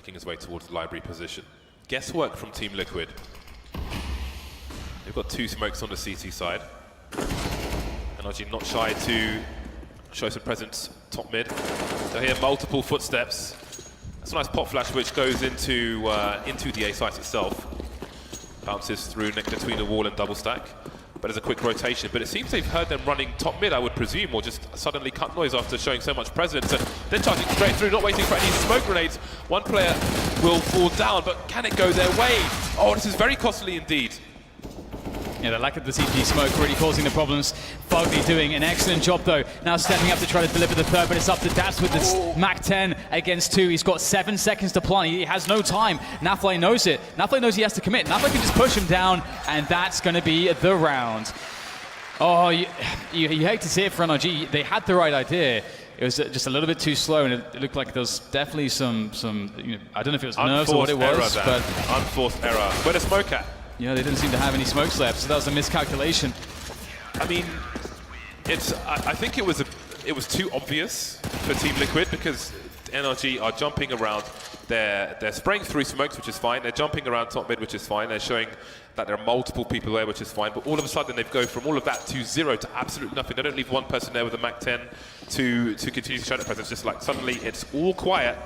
making his way towards the library position. Guesswork from Team Liquid. They've got 2 smokes on the CT side. NRG not shy to show some presence top mid. So here, multiple footsteps. That's a nice pop flash which goes into the A site itself. Bounces through neck between the wall and double stack. But there's a quick rotation. But it seems they've heard them running top mid, I would presume, or just suddenly cut noise after showing so much presence. And then charging straight through, not waiting for any smoke grenades. One player will fall down, but can it go their way? Oh, this is very costly indeed. Yeah, the lack of the CT smoke really causing the problems. Fugly doing an excellent job though. Now stepping up to try to deliver the third, but it's up to Daps with this Mac 10 against 2. He's got 7 seconds to plan. He has no time. Nafly knows it. Nafly knows he has to commit. Nafly can just push him down, and that's going to be the round. Oh, you hate to see it for NRG. They had the right idea. It was just a little bit too slow, and it looked like there was definitely some I don't know if it was nerves or what it was, but unforced error. Where the smoke at? Yeah, they didn't seem to have any smokes left, so that was a miscalculation. I mean, I think it was too obvious for Team Liquid because NRG are jumping around. They're spraying through smokes, which is fine. They're jumping around top mid, which is fine. They're showing that there are multiple people there, which is fine. But all of a sudden, they go from all of that to 0 to absolute nothing. They don't leave one person there with a Mac 10 to continue to show that presence. Just like suddenly, it's all quiet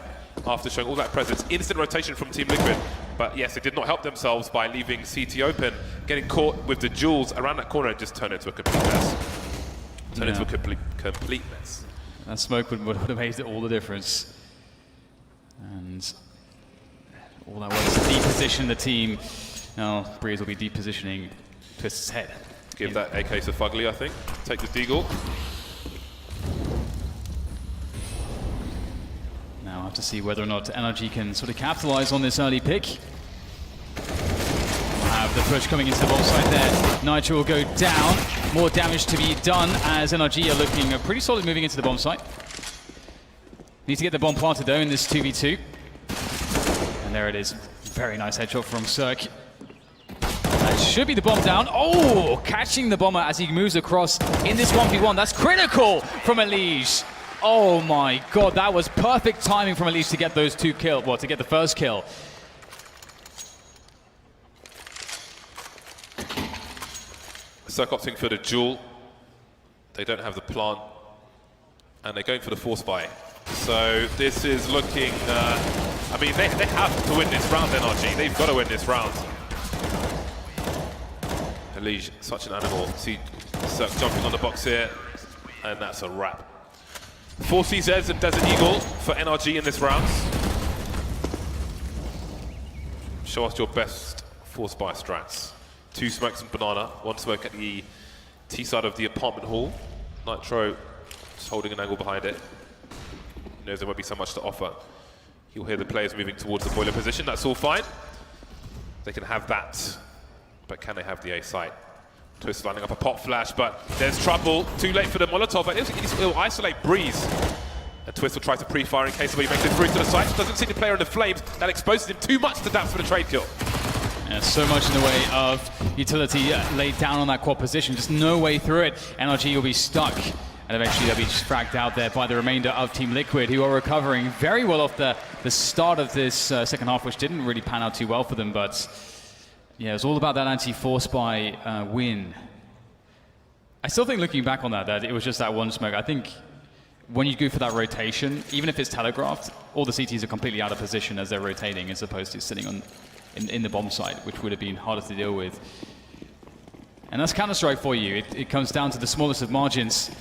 after showing all that presence. Instant rotation from Team Liquid. But yes, they did not help themselves by leaving CT open, getting caught with the jewels around that corner and just turn it into a complete mess. Into a complete mess. That smoke would have made all the difference. And all that was to deposition the team. Now Breeze will be depositioning Twist's head. Give that AK to Fugly, I think. Take the deagle. Now I have to see whether or not NRG can sort of capitalize on this early pick. We'll have the push coming into the bomb site there. Nitro will go down. More damage to be done as NRG are looking pretty solid moving into the bomb site. Need to get the bomb planted though in this 2v2. And there it is. Very nice headshot from Cirque. That should be the bomb down. Oh, catching the bomber as he moves across in this 1v1. That's critical from Elige. Oh my god, that was perfect timing from Elige to get those 2 kills. Well, to get the first kill. Cirque opting for the jewel. They don't have the plant. And they're going for the force buy. So this is looking, I mean, they have to win this round, NRG. They've got to win this round. Elige, such an animal. See Cirque jumping on the box here, and that's a wrap. 4 CZs and Desert Eagle for NRG in this round. Show us your best force buy strats. 2 smokes and banana, 1 smoke at the T side of the apartment hall. Nitro just holding an angle behind it. He knows there won't be so much to offer. He'll hear the players moving towards the boiler position. That's all fine. They can have that, but can they have the A site? Twist lining up a pop flash, but there's trouble. Too late for the Molotov, but it'll isolate Breeze. And Twist will try to pre-fire in case he makes it through to the site. Doesn't see the player in the flames. That exposes him too much to Daps for the trade kill. Yeah, so much in the way of utility laid down on that quad position. Just no way through it. NRG will be stuck. And eventually they'll be fragged out there by the remainder of Team Liquid, who are recovering very well off the start of this second half, which didn't really pan out too well for them. But yeah, it was all about that anti-force buy win. I still think, looking back on that it was just that one smoke. I think when you go for that rotation, even if it's telegraphed, all the CTs are completely out of position as they're rotating, as opposed to sitting in the bomb site, which would have been harder to deal with. And that's Counter-Strike for you. It comes down to the smallest of margins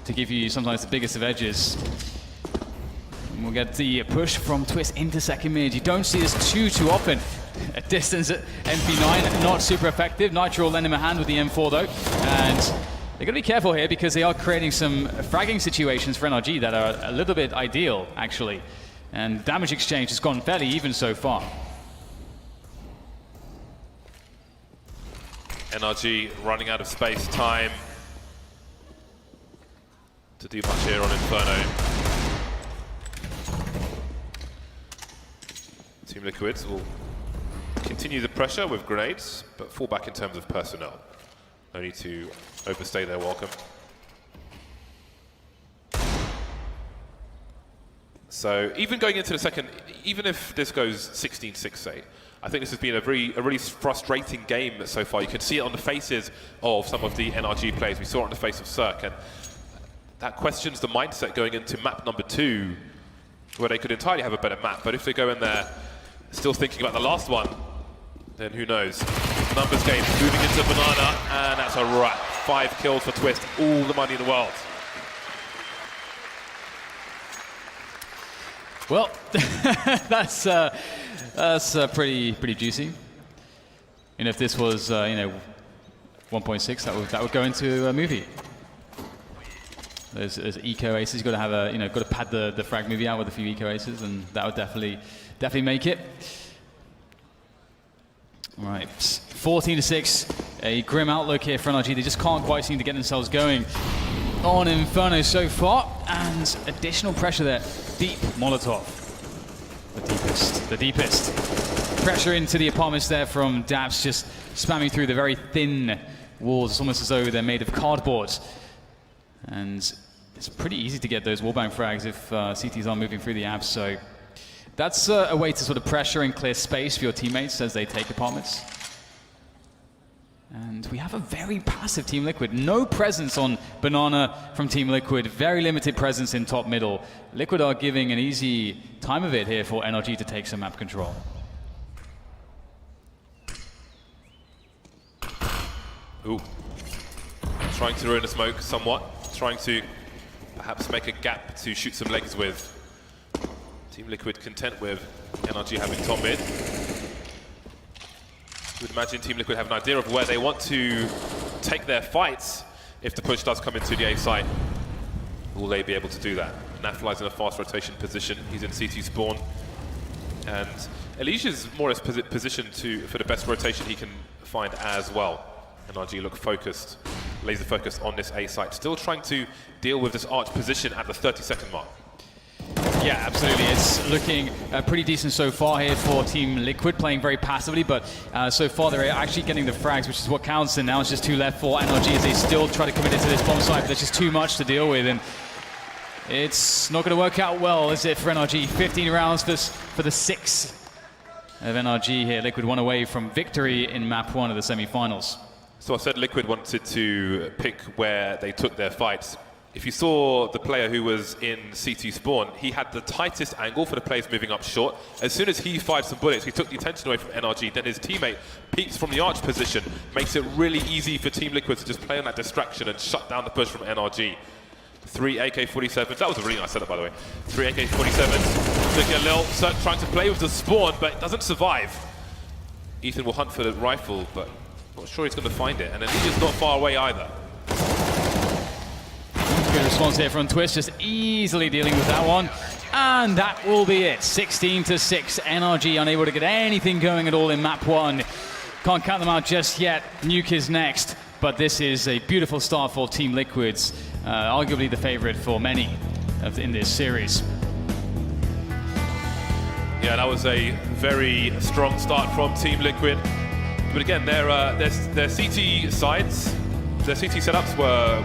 to give you sometimes the biggest of edges. And we'll get the push from Twist into second mid. You don't see this too often. A distance at MP9, not super effective. Nitro will lend him a hand with the M4 though. And they're going to be careful here because they are creating some fragging situations for NRG that are a little bit ideal, actually. And damage exchange has gone fairly even so far. NRG running out of space time to do much here on Inferno. Team Liquid will continue the pressure with grenades, but fall back in terms of personnel. No need to overstay their welcome. So even going into the second, even if this goes 16-6, say, I think this has been a really frustrating game so far. You can see it on the faces of some of the NRG players. We saw it on the face of Cirque, and that questions the mindset going into map number 2, where they could entirely have a better map. But if they go in there still thinking about the last one, then who knows? Numbers game, moving into Banana, and that's a wrap. 5 kills for Twist, all the money in the world. Well, that's pretty juicy. And if this was, 1.6, that would go into a movie. There's eco aces. You've got to have got to pad the frag movie out with a few eco aces, and that would definitely make it. All right, 14-6, a grim outlook here for NRG. They just can't quite seem to get themselves going on Inferno so far, and additional pressure there. Deep Molotov, the deepest. Pressure into the apartments there from Dabs, just spamming through the very thin walls. It's almost as though they're made of cardboard. And it's pretty easy to get those wallbang frags if CTs are moving through the abs, so that's a way to sort of pressure and clear space for your teammates as they take apartments. And we have a very passive Team Liquid. No presence on Banana from Team Liquid. Very limited presence in top middle. Liquid are giving an easy time of it here for NRG to take some map control. Ooh. Trying to ruin the smoke somewhat. Trying to perhaps make a gap to shoot some legs with. Team Liquid content with NRG having top mid. You would imagine Team Liquid have an idea of where they want to take their fights if the push does come into the A site. Will they be able to do that? Nafli's in a fast rotation position. He's in CT spawn. And Alicia's more or less positioned for the best rotation he can find as well. NRG look focused, laser focused on this A site. Still trying to deal with this arch position at the 30-second mark. Yeah, absolutely. It's looking pretty decent so far here for Team Liquid, playing very passively, but so far they're actually getting the frags, which is what counts, and now it's just 2 left for NRG as they still try to commit into this bomb site, but there's just too much to deal with, and it's not going to work out well, is it, for NRG? 15 rounds for the 6 of NRG here. Liquid 1 away from victory in map 1 of the semi-finals. So I said Liquid wanted to pick where they took their fights. If you saw the player who was in CT spawn, he had the tightest angle for the players moving up short. As soon as he fired some bullets, he took the attention away from NRG. Then his teammate peeks from the arch position, makes it really easy for Team Liquid to just play on that distraction and shut down the push from NRG. 3 AK-47s. That was a really nice setup, by the way. 3 AK-47s. Looking at Lil, Cirque trying to play with the spawn, but it doesn't survive. Ethan will hunt for the rifle, but not sure he's going to find it. And Alicia's not far away either. Good response here from Twist, just easily dealing with that one. And that will be it. 16-6. NRG unable to get anything going at all in map 1. Can't count them out just yet. Nuke is next. But this is a beautiful start for Team Liquids. Arguably the favorite for many in this series. Yeah, that was a very strong start from Team Liquid. But again, their CT sides, their CT setups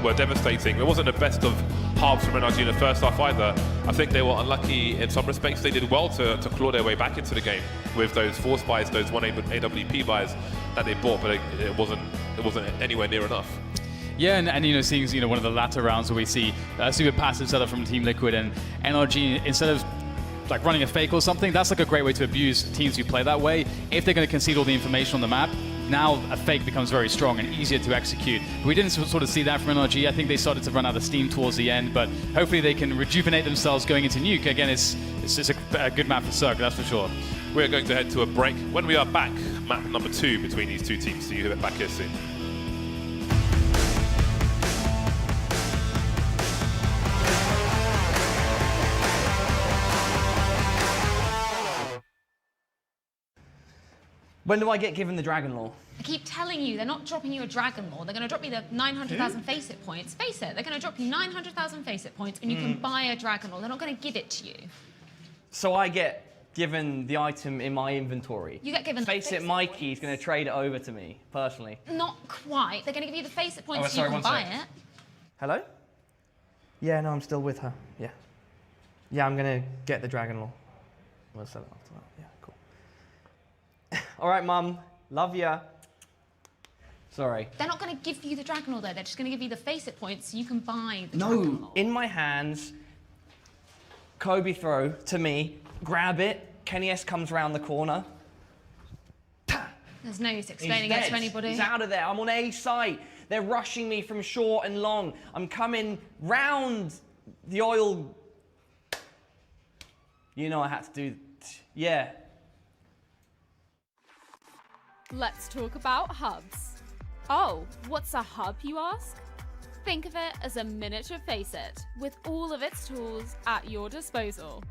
were devastating. It wasn't the best of halves from NRG in the first half either. I think they were unlucky in some respects. They did well to claw their way back into the game with those force buys, those 1 AWP buys that they bought, but it wasn't anywhere near enough. Yeah, and seeing one of the latter rounds where we see a super passive setup from Team Liquid and NRG, instead of like running a fake or something, that's like a great way to abuse teams who play that way. If they're going to concede all the information on the map, now a fake becomes very strong and easier to execute. We didn't sort of see that from NRG. I think they started to run out of steam towards the end, but hopefully they can rejuvenate themselves going into Nuke. Again, it's a good map for Cirque, that's for sure. We're going to head to a break. When we are back, map number 2 between these two teams. See you back here soon. When do I get given the Dragon Lore? I keep telling you, they're not dropping you a Dragon Lore. They're going to drop you the 900,000 Face-It points. Face it, they're going to drop you 900,000 Face-It points and you can buy a Dragon Lore. They're not going to give it to you. So I get given the item in my inventory? You get given the Face-It Mikey's going to trade it over to me, personally. Not quite. They're going to give you the Face-It points so you can buy it. Hello? Yeah, no, I'm still with her. Yeah. Yeah, I'm gonna get the Dragon Law. We'll sell it after that. Yeah, cool. All right, Mum. Love ya. Sorry. They're not going to give you the Dragon Law, though. They're just going to give you the Face It points so you can buy the No, Dragon Law. in my hands, Kobe throw to me, grab it, Kenny S comes round the corner. There's no use He's explaining it dead. to anybody. He's out of there. I'm on A site. They're rushing me from short and long. I'm coming round the oil. You know I had to do, yeah. Let's talk about hubs. Oh, what's a hub, you ask? Think of it as a miniature Faceit with all of its tools at your disposal.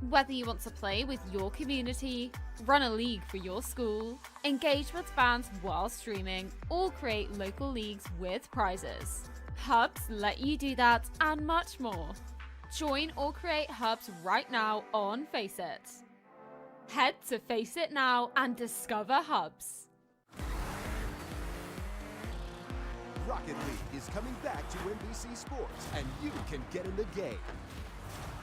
Whether you want to play with your community, run a league for your school, engage with fans while streaming, or create local leagues with prizes, hubs let you do that and much more. Join or create hubs right now on Faceit. Head to Faceit now and discover hubs. Rocket League is coming back to NBC Sports, and you can get in the game.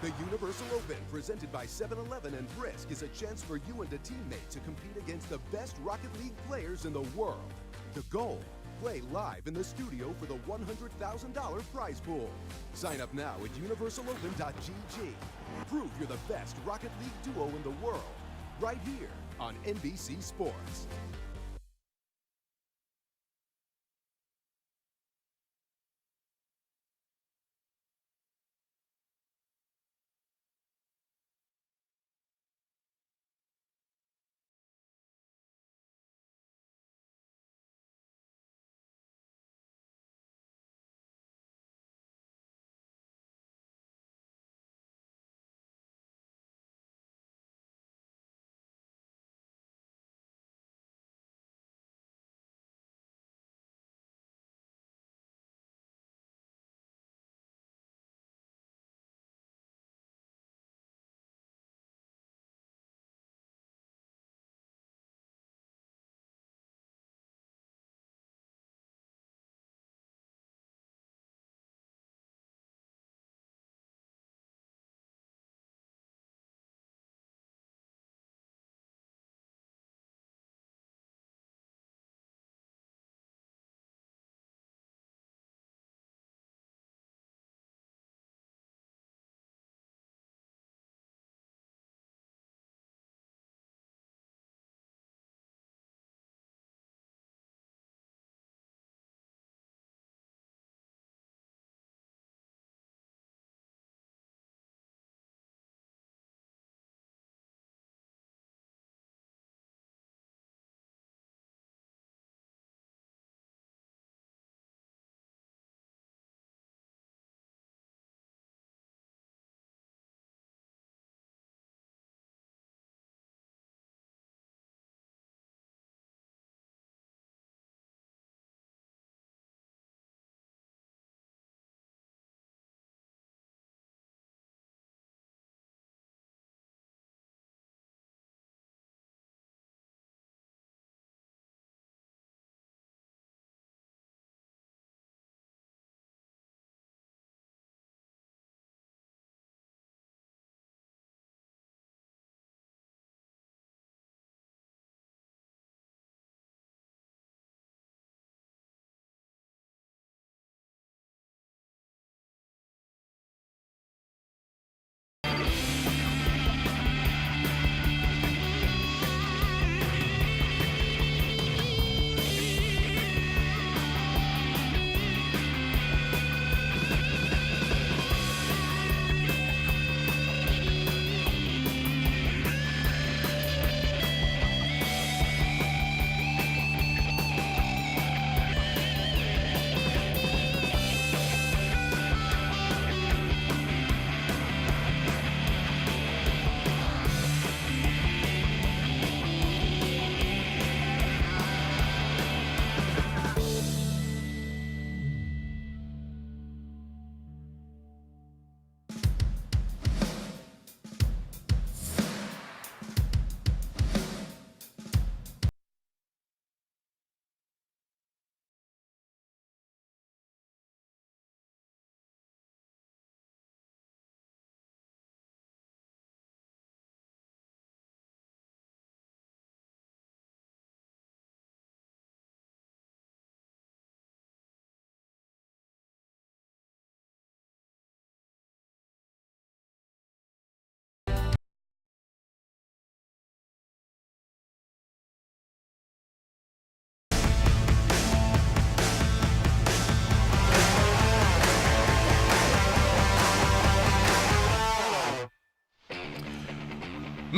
The Universal Open, presented by 7-Eleven and Frisk, is a chance for you and a teammate to compete against the best Rocket League players in the world. The goal? Play live in the studio for the $100,000 prize pool. Sign up now at universalopen.gg. Prove you're the best Rocket League duo in the world, right here on NBC Sports.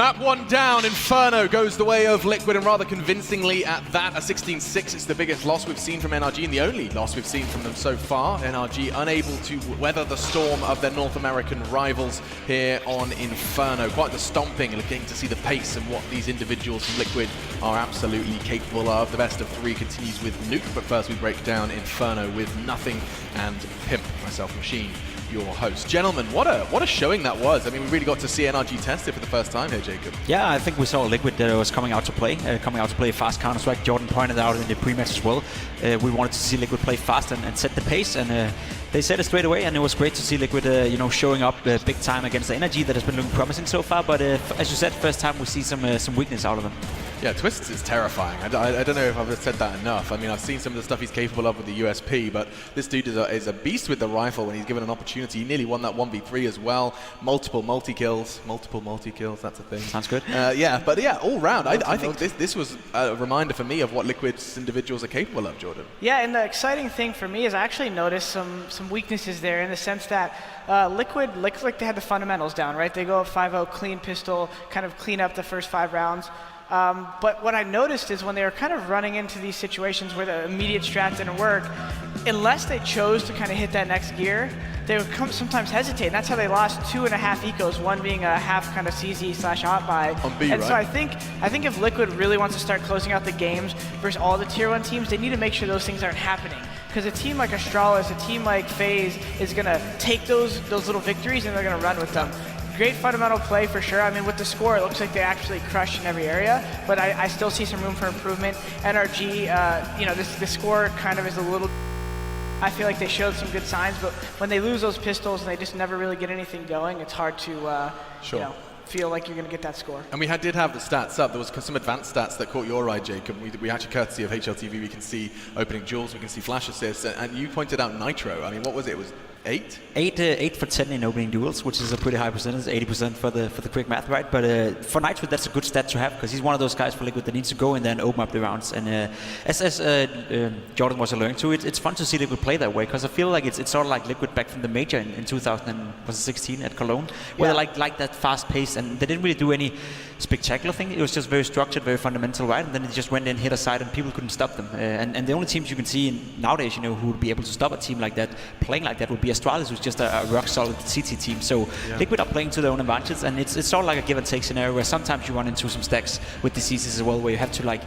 Map 1 down, Inferno goes the way of Liquid, and rather convincingly at that. A 16-6, it's the biggest loss we've seen from NRG, and the only loss we've seen from them so far. NRG unable to weather the storm of their North American rivals here on Inferno. Quite the stomping, looking to see the pace and what these individuals from Liquid are absolutely capable of. The best of 3 continues with Nuke, but first we break down Inferno with Nothing and Pimp, myself Machine, your host. Gentlemen, what a showing that was. I mean, we really got to see NRG test it for the first time here, Jacob. Yeah, I think we saw Liquid that was coming out to play fast Counter-Strike. Jordan pointed out in the pre-match as well. We wanted to see Liquid play fast and set the pace, and they said it straight away, and it was great to see Liquid showing up big time against the NRG that has been looking promising so far, but as you said, first time we see some weakness out of them. Yeah, Twists is terrifying. I don't know if I've said that enough. I mean, I've seen some of the stuff he's capable of with the USP, but this dude is a beast with the rifle when he's given an opportunity. He nearly won that 1v3 as well. Multiple multi-kills, that's a thing. Sounds good. All round, I think this was a reminder for me of what Liquid's individuals are capable of, Jordan. Yeah, and the exciting thing for me is I actually noticed some weaknesses there in the sense that Liquid looks like they had the fundamentals down, right? They go up 5-0, clean pistol, kind of clean up the first 5 rounds. But what I noticed is when they were kind of running into these situations where the immediate strat didn't work, unless they chose to kind of hit that next gear, they would sometimes hesitate. And that's how they lost 2.5 ecos, one being a half kind of CZ/hot buy. On B, and right? so I think if Liquid really wants to start closing out the games versus all the tier 1 teams, they need to make sure those things aren't happening. Because a team like Astralis, a team like Faze is going to take those little victories and they're going to run with them. Great fundamental play for sure. I mean, with the score, it looks like they actually crushed in every area, but I still see some room for improvement. NRG, the score kind of is a little... I feel like they showed some good signs, but when they lose those pistols and they just never really get anything going, it's hard to, feel like you're going to get that score. And we did have the stats up. There was some advanced stats that caught your eye, Jacob. We actually, courtesy of HLTV, we can see opening duels, we can see flash assists, and you pointed out Nitro. I mean, what was it? It was 8? 8 for 10 in opening duels, which is a pretty high percentage, 80% for the quick math, right? But for Nitro, that's a good stat to have because he's one of those guys for Liquid that needs to go in there and open up the rounds. And as Jordan was alluding to, it's fun to see Liquid play that way because I feel like it's sort of like Liquid back from the major in 2016 at Cologne, where they like that fast pace, and they didn't really do any spectacular thing. It was just very structured, very fundamental, right? And then they just went in, hit a side, and people couldn't stop them. And the only teams you can see nowadays, who would be able to stop a team like that, playing like that, would be Astralis, who's just a rock-solid CT team. So Liquid are playing to their own advantage, and it's sort of like a give-and-take scenario where sometimes you run into some stacks with diseases as well, where you have to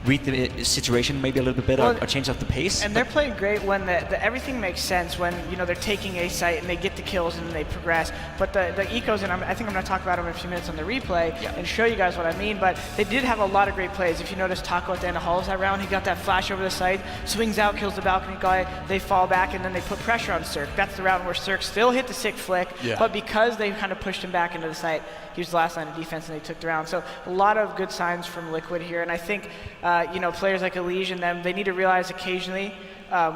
read the situation maybe a little bit better or change up the pace. And they're playing great when everything makes sense, when they're taking a site and they get the kills and they progress. But the ecos, and I think I'm going to talk about them in a few minutes on the replay and show you guys what I mean, but they did have a lot of great plays. If you notice Taco at the end of Halls that round, he got that flash over the site, swings out, kills the balcony guy, they fall back, and then they put pressure on Cirque. That's the round where Cirque still hit the sick flick, but because they kind of pushed him back into the site, he was the last line of defense and they took the round. So a lot of good signs from Liquid here, and I think players like Elige and them, they need to realize occasionally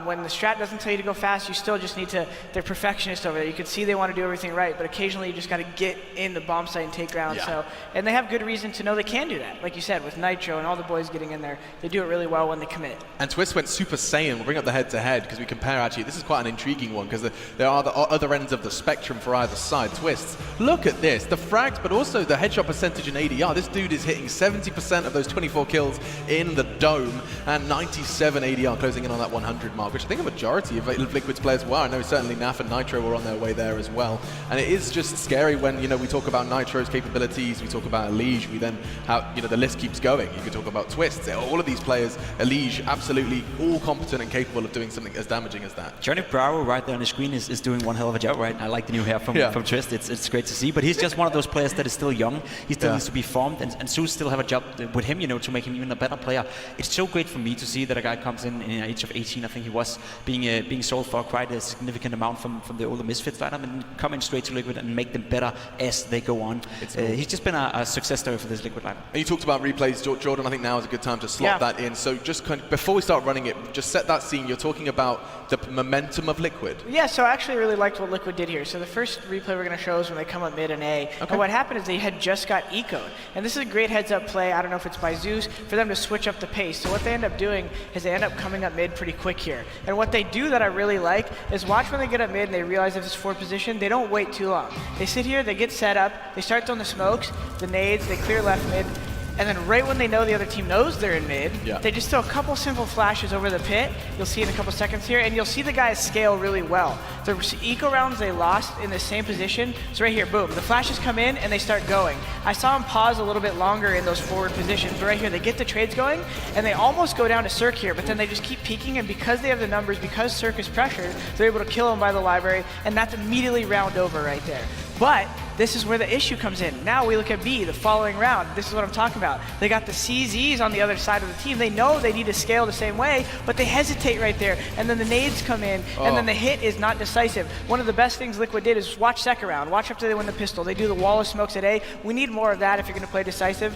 when the strat doesn't tell you to go fast, you still just need to, they're perfectionists over there. You can see they want to do everything right, but occasionally you just got to get in the bomb site and take rounds. So, and they have good reason to know they can do that. Like you said, with Nitro and all the boys getting in there, they do it really well when they commit. And Twist went Super Saiyan. We'll bring up the head-to-head because we compare actually. This is quite an intriguing one because there are the other ends of the spectrum for either side. Twists, look at this. The frags, but also the headshot percentage in ADR. This dude is hitting 70% of those 24 kills in the dome and 97 ADR closing in on that 100 mark, which I think a majority of Liquid's players were. I know certainly Naf and Nitro were on their way there as well. And it is just scary when, we talk about Nitro's capabilities, we talk about Elige, we then have, the list keeps going. You could talk about Twists. All of these players, Elige, absolutely all competent and capable of doing something as damaging as that. Johnny Bravo right there on the screen is doing one hell of a job, right? I like the new hair from Twist. It's great to see. But he's just one of those players that is still young. He still needs to be formed, and Zeus still have a job with him, to make him even a better player. It's so great for me to see that a guy comes in the age of 18, I think he was, being sold for quite a significant amount from the older Misfits lineup and coming straight to Liquid and make them better as they go on. He's just been a success story for this Liquid lineup. And you talked about replays, Jordan. I think now is a good time to slot that in. So just before we start running it, just set that scene. You're talking about the momentum of Liquid. Yeah, so I actually really liked what Liquid did here. So the first replay we're going to show is when they come up mid and A. Okay. And what happened is they had just got ecoed. And this is a great heads-up play. I don't know if it's by Zeus, for them to switch up the pace. So what they end up doing is they end up coming up mid pretty quick here. And what they do that I really like is watch when they get up mid and they realize if it's forward position, they don't wait too long. They sit here, they get set up, they start throwing the smokes, the nades, they clear left mid, and then right when they know the other team knows they're in mid, they just throw a couple simple flashes over the pit. You'll see in a couple seconds here, and you'll see the guys scale really well. The eco rounds they lost in the same position, so right here, boom, the flashes come in and they start going. I saw them pause a little bit longer in those forward positions, but right here, they get the trades going, and they almost go down to Cirque here, but then they just keep peeking, and because they have the numbers, because Cirque is pressured, they're able to kill them by the library, and that's immediately round over right there. But this is where the issue comes in. Now we look at B, the following round. This is what I'm talking about. They got the CZs on the other side of the team. They know they need to scale the same way, but they hesitate right there. And then the nades come in, and then the hit is not decisive. One of the best things Liquid did is watch second round. Watch after they win the pistol. They do the wall of smokes at A. We need more of that if you're going to play decisive,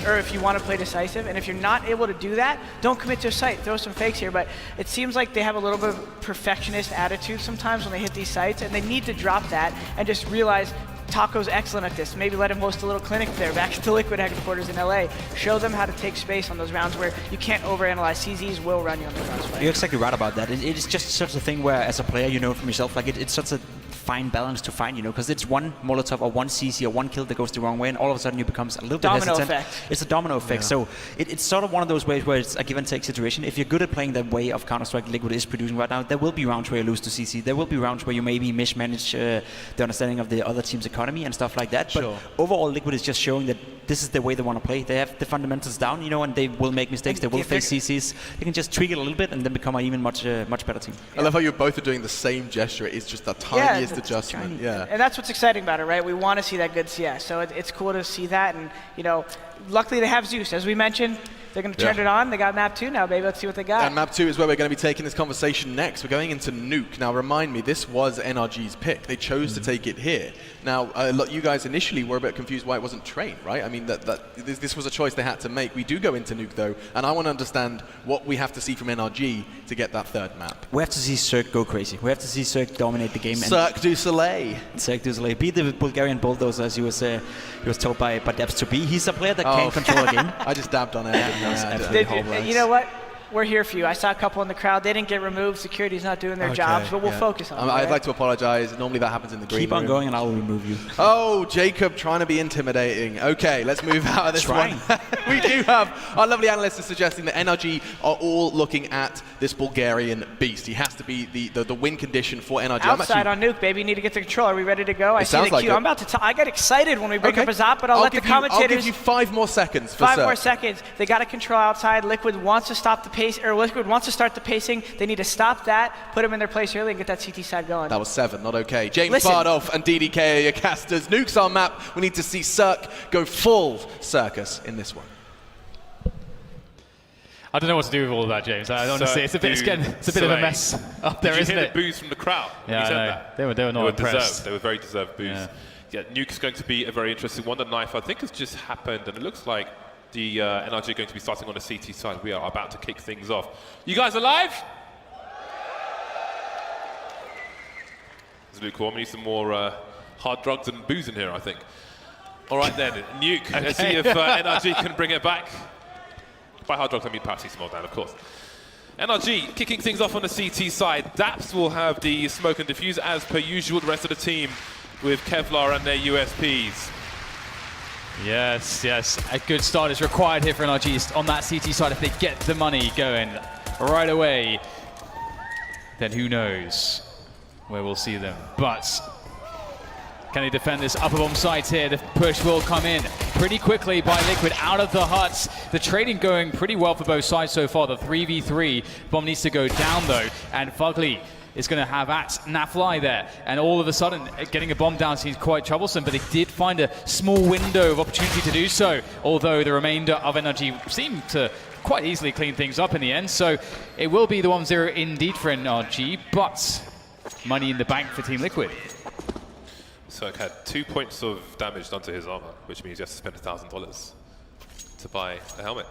or if you want to play decisive. And if you're not able to do that, don't commit to a site. Throw some fakes here. But it seems like they have a little bit of perfectionist attitude sometimes when they hit these sites, and they need to drop that and just realize Taco's excellent at this. Maybe let him host a little clinic there back at the Liquid headquarters in LA. Show them how to take space on those rounds where you can't overanalyze. CZs will run you on the crossfire. You're exactly right about that. It is just such a thing where, as a player, you know from yourself, like it's such a fine balance to find, you know, because it's one Molotov or one CC or one kill that goes the wrong way, and all of a sudden you becomes a little bit hesitant. Domino effect. It's a domino effect. So it's sort of one of those ways where it's a give and take situation. If you're good at playing the way of Counter-Strike Liquid is producing right now, there will be rounds where you lose to CC. There will be rounds where you maybe mismanage the understanding of the other team's economy and stuff like that. But overall, Liquid is just showing that this is the way they want to play. They have the fundamentals down, you know, and they will make mistakes. They will face CCs. They can just tweak it a little bit and then become an even much better team. I love how you both are doing the same gesture. It's just the tiniest adjustment. And that's what's exciting about it, right? We want to see that good CS. So it's cool to see that. And, you know, luckily they have Zeus. As we mentioned, they're going to turn it on. They got map 2 now, baby. Let's see what they got. And map 2 is where we're going to be taking this conversation next. We're going into Nuke. Now, remind me, this was NRG's pick. They chose to take it here. Now, you guys initially were a bit confused why it wasn't Train, right? I mean, this was a choice they had to make. We do go into Nuke, though, and I want to understand what we have to see from NRG to get that third map. We have to see Cirque go crazy. We have to see Cirque dominate the game. Cirque du Soleil. Cirque du Soleil. Be the Bulgarian bulldozer, as he was told by Debs to be. He's a player that can control a game. I just dabbed on it. You know what? We're here for you. I saw a couple in the crowd. They didn't get removed. Security's not doing their jobs, but we'll focus on it. I'd like to apologize. Normally that happens in the green room. Keep on going and I'll remove you. Oh, Jacob trying to be intimidating. Okay, let's move out of this one. We do have our lovely analyst is suggesting that NRG are all looking at this Bulgarian beast. He has to be the win condition for NRG. Outside on Nuke, baby. You need to get the control. Are we ready to go? I see the like queue. I'm about to I get excited when we bring up a Zop, but I'll let the commentators... I'll give you 5 more seconds for 5 more seconds. They got to control outside. Liquid wants to stop the pace, or Liquid wants to start the pacing. They need to stop that, put them in their place early, and get that CT side going. That was 7, not okay. James Bardolph and DDK are your casters. Nuke's our map. We need to see Cirque go full circus in this one. I don't know what to do with all of that, James. I honestly, it's a bit of a mess up there, isn't it? Did you hear the boos from the crowd? Yeah, I know. They were not impressed. They were very deserved boos. Yeah, Nuke is going to be a very interesting one. The knife, I think, has just happened, and it looks like the NRG are going to be starting on the CT side. We are about to kick things off. You guys alive? This is lukewarm. We need some more hard drugs and booze in here, I think. All right then, Nuke. Let's see if NRG can bring it back. By hard drugs, I mean paracetamol down, of course. NRG kicking things off on the CT side. Daps will have the smoke and diffuse as per usual. The rest of the team with Kevlar and their USPs. Yes, a good start is required here for NRG on that CT side. If they get the money going right away, then who knows where we'll see them. But can they defend this upper bomb site here? The push will come in pretty quickly by Liquid out of the huts. The trading going pretty well for both sides so far. The 3v3 bomb needs to go down though, and Fugly is going to have at Nafly there, and all of a sudden getting a bomb down seems quite troublesome, but they did find a small window of opportunity to do so, although the remainder of NRG seemed to quite easily clean things up in the end. So it will be the 1-0 indeed for NRG, but money in the bank for Team Liquid. Cirque had 2 points of damage done to his armor, which means he has to spend $1,000 to buy a helmet.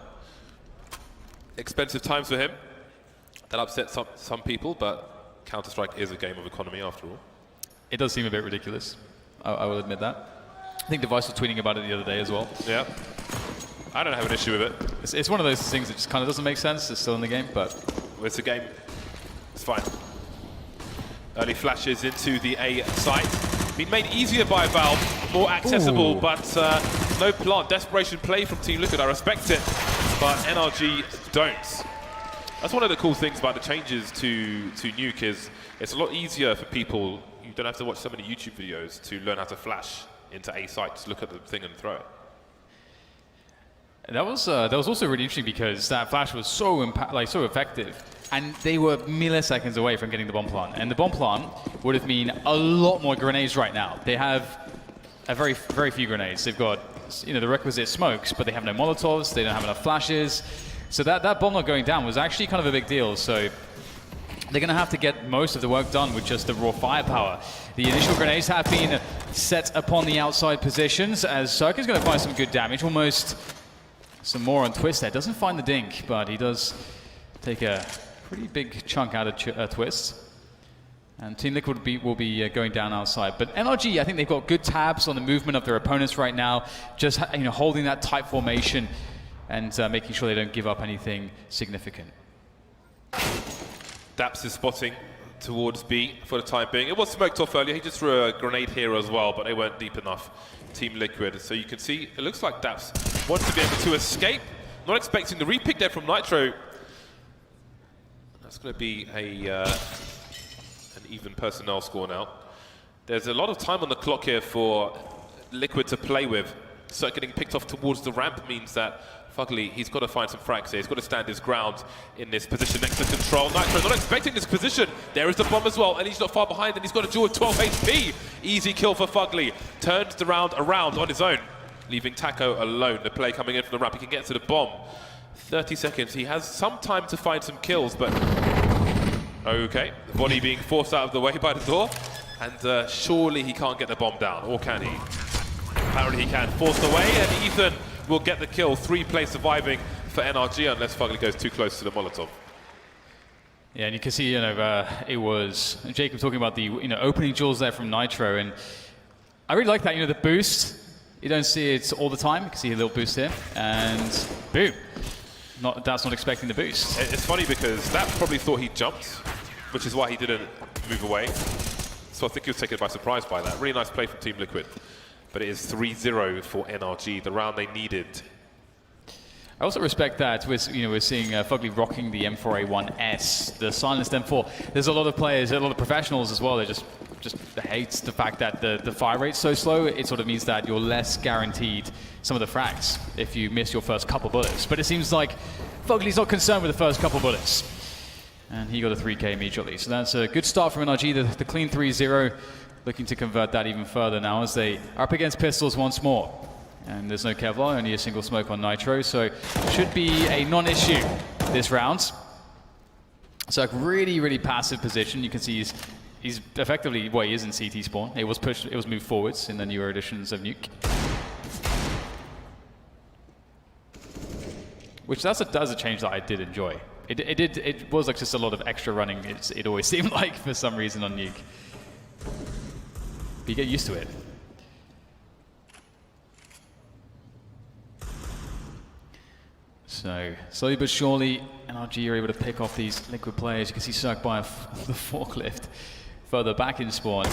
Expensive times for him. That upsets some people, but Counter-Strike is a game of economy after all. It does seem a bit ridiculous. I will admit that. I think Device was tweeting about it the other day as well. Yeah. I don't have an issue with it. It's one of those things that just kind of doesn't make sense. It's still in the game, but... It's a game It's fine. Early flashes into the A site. Been made easier by Valve, more accessible, but no plant. Desperation play from Team Liquid, I respect it, but NRG don't. That's one of the cool things about the changes to Nuke is it's a lot easier for people. You don't have to watch so many YouTube videos to learn how to flash into A site. Just look at the thing and throw it. That was also really interesting because that flash was so effective, and they were milliseconds away from getting the bomb plant. And the bomb plant would have mean a lot more grenades right now. They have a very few grenades. They've got the requisite smokes, but they have no molotovs. They don't have enough flashes. So that bomb not going down was actually kind of a big deal. So they're going to have to get most of the work done with just the raw firepower. The initial grenades have been set upon the outside positions as Cirque is going to find some good damage. Almost some more on Twist there. Doesn't find the dink, but he does take a pretty big chunk out of Twist. And Team Liquid will be going down outside. But NRG, I think they've got good tabs on the movement of their opponents right now. Just holding that tight formation and making sure they don't give up anything significant. Daps is spotting towards B for the time being. It was smoked off earlier. He just threw a grenade here as well, but they weren't deep enough. Team Liquid. So you can see, it looks like Daps wants to be able to escape. Not expecting the repick there from Nitro. That's going to be an even personnel score now. There's a lot of time on the clock here for Liquid to play with. So getting picked off towards the ramp means that Fugly, he's got to find some frags here. He's got to stand his ground in this position next to Control. Nitro not expecting this position. There is the bomb as well, and he's not far behind, and he's got a duel of 12 HP. Easy kill for Fugly. Turns the round around on his own, leaving Taco alone. The play coming in from the ramp. He can get to the bomb. 30 seconds. He has some time to find some kills, but okay. The body being forced out of the way by the door, and surely he can't get the bomb down, or can he? Apparently he can. Forced away, and Ethan will get the kill. 3 plays surviving for NRG unless Fugly goes too close to the Molotov. Yeah, and you can see, it was Jacob talking about the opening duels there from Nitro, and I really like that. The boost. You don't see it all the time. You can see a little boost here, and boom. That's not expecting the boost. It's funny because that probably thought he jumped, which is why he didn't move away. So I think he was taken by surprise by that. Really nice play from Team Liquid. But it is 3-0 for NRG, the round they needed. I also respect that we're seeing Fugly rocking the M4A1S, the silenced M4. There's a lot of players, a lot of professionals as well. They just hate the fact that the fire rate's so slow. It sort of means that you're less guaranteed some of the frags if you miss your first couple bullets. But it seems like Fugly's not concerned with the first couple bullets. And he got a 3K immediately. So that's a good start from NRG, the clean 3-0. Looking to convert that even further now as they are up against pistols once more. And there's no Kevlar, only a single smoke on Nitro, so should be a non-issue this round. So a really passive position. You can see he's effectively, well, he is in CT spawn. It was moved forwards in the newer editions of Nuke. Which that's a change that I did enjoy. It was like just a lot of extra running, it always seemed like, for some reason on Nuke. But you get used to it. So, slowly but surely, NRG are able to pick off these Liquid players. You can see Cirque by the forklift further back in spawn.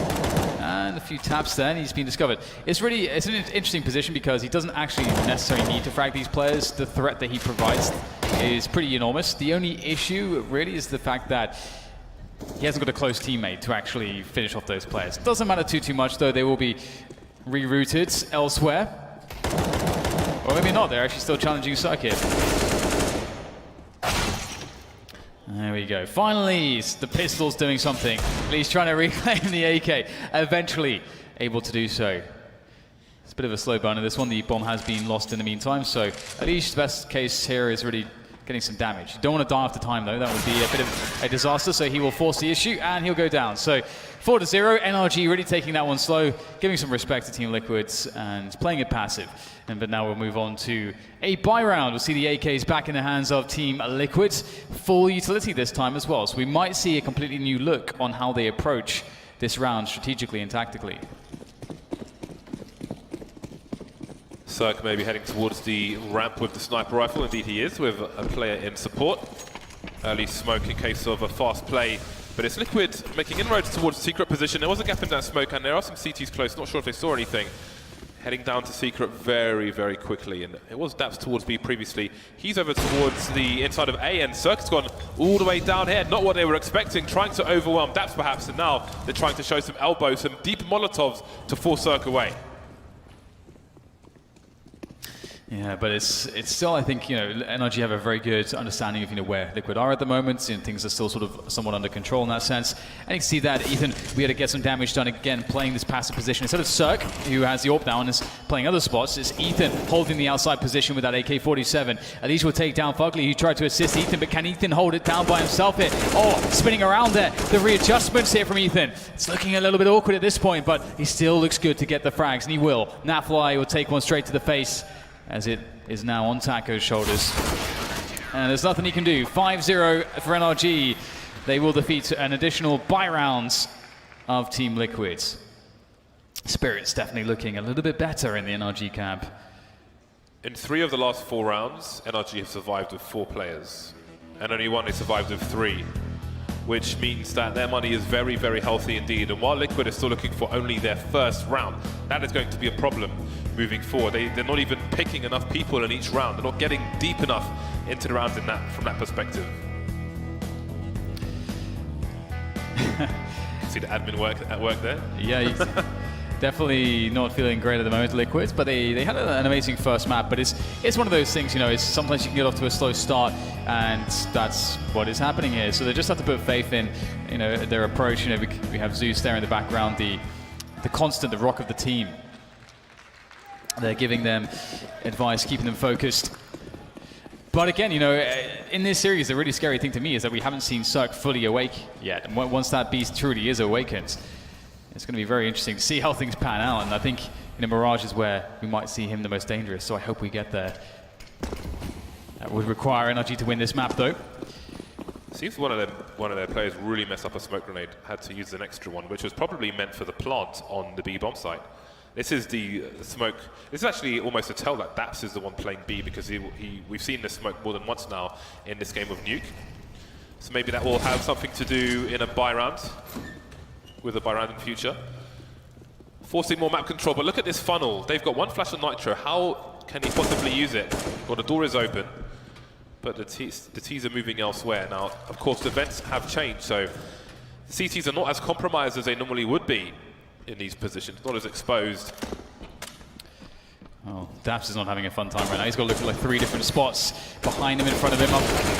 And a few taps there, and he's been discovered. It's an interesting position because he doesn't actually necessarily need to frag these players. The threat that he provides is pretty enormous. The only issue really is the fact that he hasn't got a close teammate to actually finish off those players. Doesn't matter too much though. They will be rerouted elsewhere. Or maybe not. They're actually still challenging Circuit. There we go. Finally, the pistol's doing something. He's trying to reclaim the AK. Eventually able to do so. It's a bit of a slow burner. This one, the bomb has been lost in the meantime. So at least the best case here is really getting some damage. You don't want to die after time though. That would be a bit of a disaster. So he will force the issue and he'll go down. So 4-0. NRG really taking that one slow, giving some respect to Team Liquids and playing it passive. But now we'll move on to a buy round. We'll see the AKs back in the hands of Team Liquids. Full utility this time as well. So we might see a completely new look on how they approach this round strategically and tactically. Cirque maybe heading towards the ramp with the sniper rifle. Indeed he is, with a player in support. early smoke in case of a fast play. But it's Liquid making inroads towards Secret position. There was a gap in that smoke, and there are some CTs close. Not sure if they saw anything. Heading down to Secret very, very quickly. And it was Daps towards B previously. He's over towards the inside of A, and Cirque's gone all the way down here. Not what they were expecting, trying to overwhelm Daps perhaps, and now they're trying to show some elbows, some deep Molotovs to force Cirque away. Yeah, but it's still, I think, NRG have a very good understanding of, where Liquid are at the moment. Things are still sort of somewhat under control in that sense. And you can see that Ethan, we had to get some damage done again, playing this passive position. Instead of Cirque, who has the AWP now and is playing other spots, it's Ethan holding the outside position with that AK-47. Alicia will take down Fugly, who tried to assist Ethan, but can Ethan hold it down by himself here? Oh, spinning around there. The readjustments here from Ethan. It's looking a little bit awkward at this point, but he still looks good to get the frags, and he will. Nafly will take one straight to the face, as it is now on Taco's shoulders. And there's nothing he can do. 5-0 for NRG. They will defeat an additional buy rounds of Team Liquid. Spirit's definitely looking a little bit better in the NRG camp. In 3 of the last 4 rounds, NRG have survived with 4 players. And only one they survived with 3. Which means that their money is very, very healthy indeed. And while Liquid is still looking for only their first round, that is going to be a problem moving forward. They're not even picking enough people in each round. They're not getting deep enough into the rounds from that perspective. See the admin work at work there? Yeah, definitely not feeling great at the moment, Liquid, but they had an amazing first map. But it's one of those things, it's sometimes you can get off to a slow start, and that's what is happening here. So they just have to put faith in, their approach. We have Zeus there in the background, the constant, the rock of the team. They're giving them advice, keeping them focused. But again, in this series, the really scary thing to me is that we haven't seen Cirque fully awake yet. And once that beast truly is awakened, it's going to be very interesting to see how things pan out. And I think Mirage is where we might see him the most dangerous, so I hope we get there. That would require NRG to win this map, though. Seems one of their players really messed up a smoke grenade, had to use an extra one, which was probably meant for the plant on the B bomb site. This is the smoke. This is actually almost a tell that Daps is the one playing B, because we've seen this smoke more than once now in this game of Nuke. So maybe that will have something to do in a buy round, with a buy round in future. Forcing more map control, but look at this funnel. They've got one flash of Nitro. How can he possibly use it? Well, the door is open, but the T's are moving elsewhere. Now, of course, the vents have changed, so the CTs are not as compromised as they normally would be in these positions, not as exposed. Oh, Daps is not having a fun time right now. He's got to look at like 3 different spots behind him, in front of him,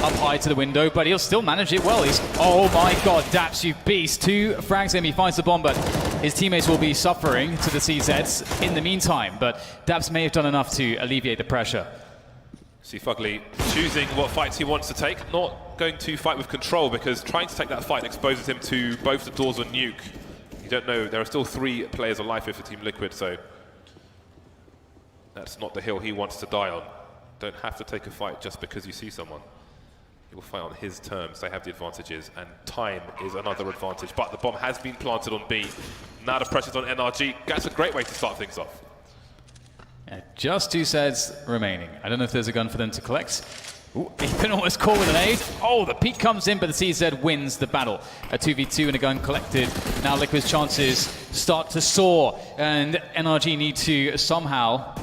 up high to the window, but he'll still manage it well. Oh my god, Daps, you beast. 2 frags him, he finds the bomb, but his teammates will be suffering to the CZs in the meantime, but Daps may have done enough to alleviate the pressure. See Fugly choosing what fights he wants to take, not going to fight with control, because trying to take that fight exposes him to both the doors on Nuke. You don't know, there are still 3 players alive here for Team Liquid, so that's not the hill he wants to die on. Don't have to take a fight just because you see someone. He will fight on his terms. They have the advantages, and time is another advantage. But the bomb has been planted on B. Now the pressure's on NRG. That's a great way to start things off. Yeah, just 2 sets remaining. I don't know if there's a gun for them to collect. Ooh, Ethan almost caught with an aid. Oh, the peek comes in, but the CZ wins the battle. A 2v2 and a gun collected. Now Liquid's chances start to soar, and NRG need to somehow,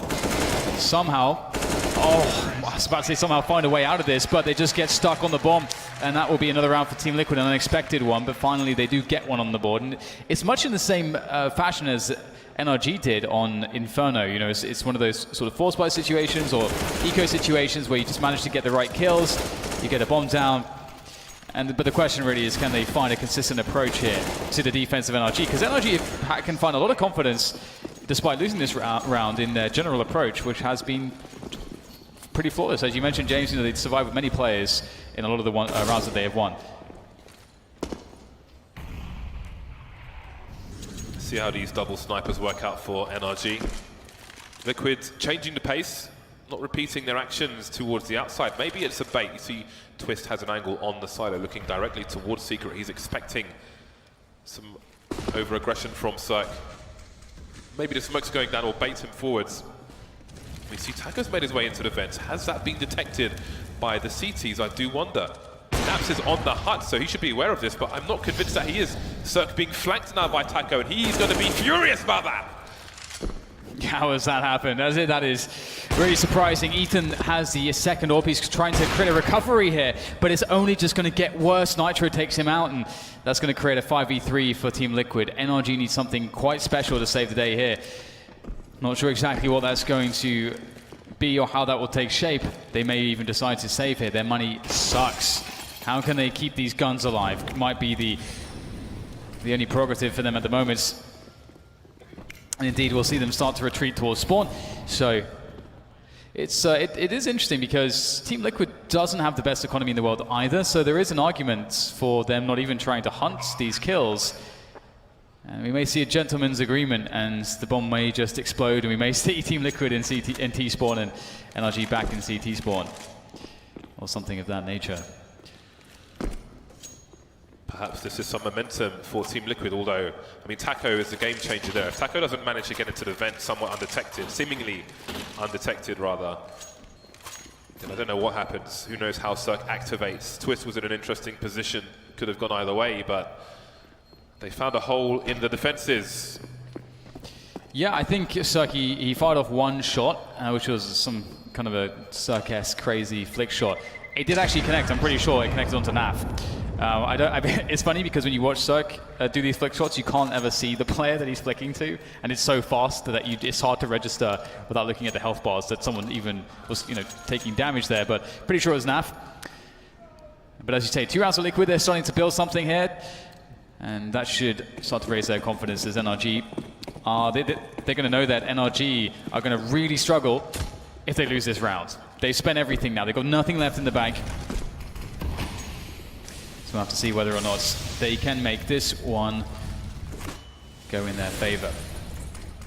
oh, I was about to say somehow find a way out of this, but they just get stuck on the bomb, and that will be another round for Team Liquid, an unexpected one, but finally they do get one on the board. And it's much in the same fashion as NRG did on Inferno. It's one of those sort of force buy situations or eco situations where you just manage to get the right kills, you get a bomb down, but the question really is, can they find a consistent approach here to the defense of NRG? Because NRG can find a lot of confidence, despite losing this round, in their general approach, which has been pretty flawless. As you mentioned, James, they've survived with many players in a lot of the rounds that they have won. See how these double snipers work out for NRG. Liquid changing the pace, not repeating their actions towards the outside. Maybe it's a bait. You see Twist has an angle on the silo looking directly towards Secret. He's expecting some over-aggression from Cirque. Maybe the smoke's going down or baits him forwards. We see Taco's made his way into the vents. Has that been detected by the CTs? I do wonder. Naps is on the hut, so he should be aware of this, but I'm not convinced that he is. Cirque being flanked now by Taco, and he's going to be furious about that. How has that happened? That is really surprising. Ethan has the second AWP. He's trying to create a recovery here, but it's only just going to get worse. Nitro takes him out, and that's going to create a 5v3 for Team Liquid. NRG needs something quite special to save the day here. Not sure exactly what that's going to be or how that will take shape. They may even decide to save here. Their money sucks. How can they keep these guns alive? Might be the only prerogative for them at the moment. And indeed, we'll see them start to retreat towards spawn. So it is interesting because Team Liquid doesn't have the best economy in the world either. So there is an argument for them not even trying to hunt these kills. And we may see a gentleman's agreement, and the bomb may just explode, and we may see Team Liquid in T spawn and NRG back in CT spawn, or something of that nature. Perhaps this is some momentum for Team Liquid, although, I mean, Taco is the game changer there. If Taco doesn't manage to get into the vent somewhat undetected, seemingly undetected rather, then I don't know what happens. Who knows how Cirque activates. Twist was in an interesting position, could have gone either way, but they found a hole in the defenses. Yeah, I think Cirque, he fired off one shot, which was some kind of a Cirque-esque crazy flick shot. It did actually connect, I'm pretty sure it connected onto NAF. It's funny because when you watch Cirque do these flick shots, you can't ever see the player that he's flicking to, and it's so fast that it's hard to register without looking at the health bars that someone even was, taking damage there. But pretty sure it was NAF. But as you say, 2 rounds of Liquid, they're starting to build something here, and that should start to raise their confidence as NRG. They're going to know that NRG are going to really struggle if they lose this round. They've spent everything now. They've got nothing left in the bank. We'll have to see whether or not they can make this one go in their favor.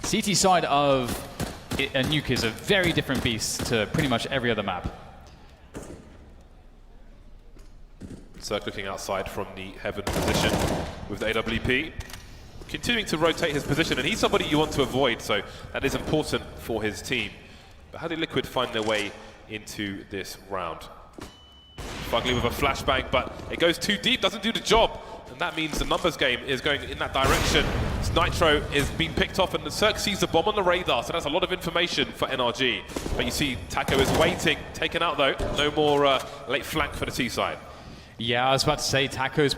CT side of a nuke is a very different beast to pretty much every other map. Cirque looking outside from the heaven position with the AWP. Continuing to rotate his position, and he's somebody you want to avoid, so that is important for his team. But how did Liquid find their way into this round? Fugly with a flashbang, but it goes too deep, doesn't do the job. And that means the numbers game is going in that direction. Nitro is being picked off, and the Cirque sees the bomb on the radar, so that's a lot of information for NRG. But you see Taco is waiting, taken out though. No more late flank for the T side. Yeah, I was about to say Taco's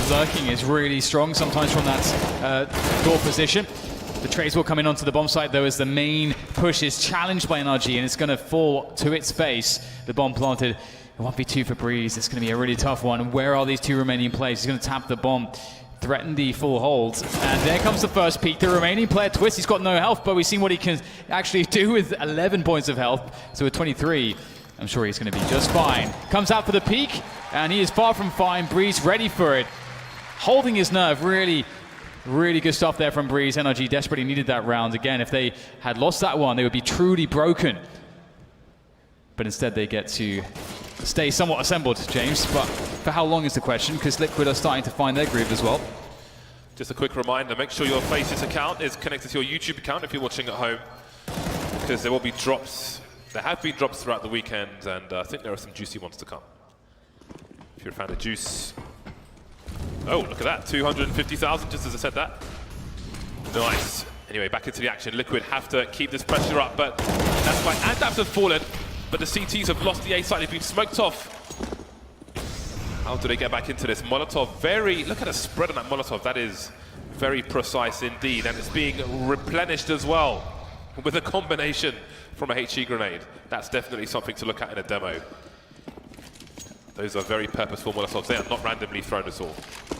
lurking is really strong, sometimes from that door position. The trades will come in onto the bomb site though, as the main push is challenged by NRG, and it's going to fall to its face. The bomb planted. It won't be 2 for Breeze. It's going to be a really tough one. Where are these 2 remaining players? He's going to tap the bomb, threaten the full hold. And there comes the first peak. The remaining player, Twist, he's got no health, but we've seen what he can actually do with 11 points of health. So with 23, I'm sure he's going to be just fine. Comes out for the peak, and he is far from fine. Breeze ready for it. Holding his nerve, really good stuff there from Breeze. NRG desperately needed that round. Again, if they had lost that one, they would be truly broken. But instead they get to stay somewhat assembled, James, but for how long is the question, because Liquid are starting to find their groove as well. Just a quick reminder, make sure your Faces account is connected to your YouTube account if you're watching at home, because there will be drops. There have been drops throughout the weekend, and I think there are some juicy ones to come. If you're a fan of Juice. Oh, look at that, 250,000, just as I said that. Nice. Anyway, back into the action. Liquid have to keep this pressure up, but that's why Andaps have fallen. But the CTs have lost the A side, they've been smoked off. How do they get back into this? Molotov, look at the spread on that Molotov. That is very precise indeed, and it's being replenished as well with a combination from a HE grenade. That's definitely something to look at in a demo. Those are very purposeful Molotovs. They are not randomly thrown at all.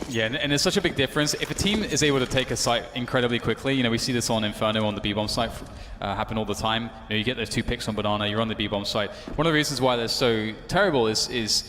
Yeah, and there's such a big difference. If a team is able to take a site incredibly quickly, we see this on Inferno on the B-bomb site happen all the time. You get those 2 picks on Banana, you're on the B-bomb site. One of the reasons why they're so terrible is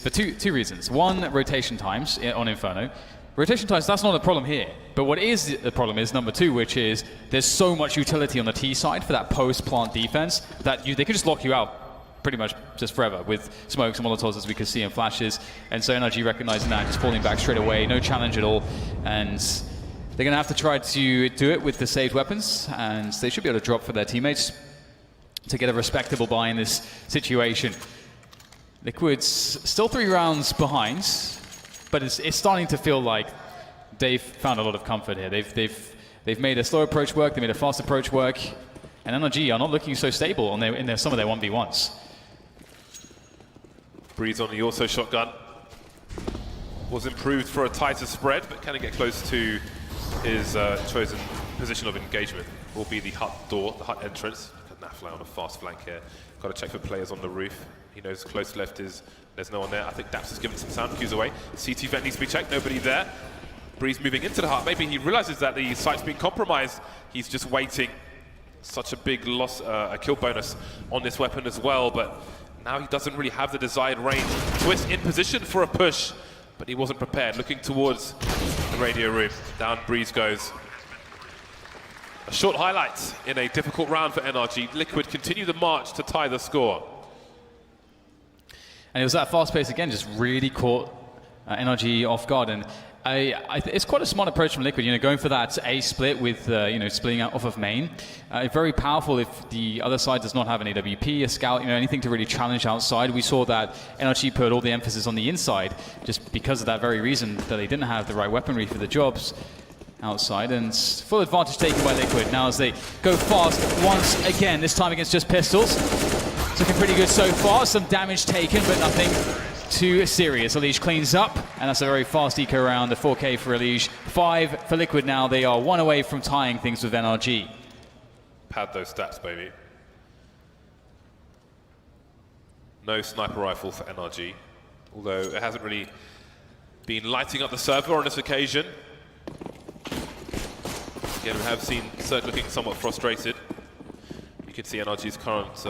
for two reasons. One, rotation times on Inferno. Rotation times, that's not a problem here. But what is the problem is number 2, which is there's so much utility on the T side for that post-plant defense that they can just lock you out pretty much just forever with smokes and Molotovs, as we could see in flashes. And so NRG recognizing that, just falling back straight away, no challenge at all. And they're going to have to try to do it with the saved weapons, and they should be able to drop for their teammates to get a respectable buy in this situation. Liquid's still 3 rounds behind, but it's starting to feel like they've found a lot of comfort here. They've made a slow approach work, they made a fast approach work, and NRG are not looking so stable on some of their 1v1s. Breeze on the auto shotgun. Was improved for a tighter spread, but can he get close to his chosen position of engagement? Will be the hut door, the hut entrance. Look at Nafly on a fast flank here. Got to check for players on the roof. He knows close left is, there's no one there. I think Daps has given some sound cues away. CT vent needs to be checked, nobody there. Breeze moving into the hut. Maybe he realizes that the site's been compromised. He's just waiting. Such a big loss, a kill bonus on this weapon as well, but now he doesn't really have the desired range. Twist in position for a push, but he wasn't prepared. Looking towards the radio room. Down Breeze goes. A short highlight in a difficult round for NRG. Liquid continue the march to tie the score. And it was that fast pace again, just really caught NRG off guard. And it's quite a smart approach from Liquid, going for that A split with, splitting out off of main. Very powerful if the other side does not have an AWP, a scout, anything to really challenge outside. We saw that NRG put all the emphasis on the inside, just because of that very reason that they didn't have the right weaponry for the jobs outside, and full advantage taken by Liquid now as they go fast once again, this time against just pistols. It's looking pretty good so far, some damage taken, but nothing too serious. Elige cleans up, and that's a very fast eco round, the 4K for Elige, 5 for Liquid now. They are 1 away from tying things with NRG. Pad those stats, baby. No sniper rifle for NRG, although it hasn't really been lighting up the server on this occasion. Again, we have seen Cirque looking somewhat frustrated. You can see NRG's current,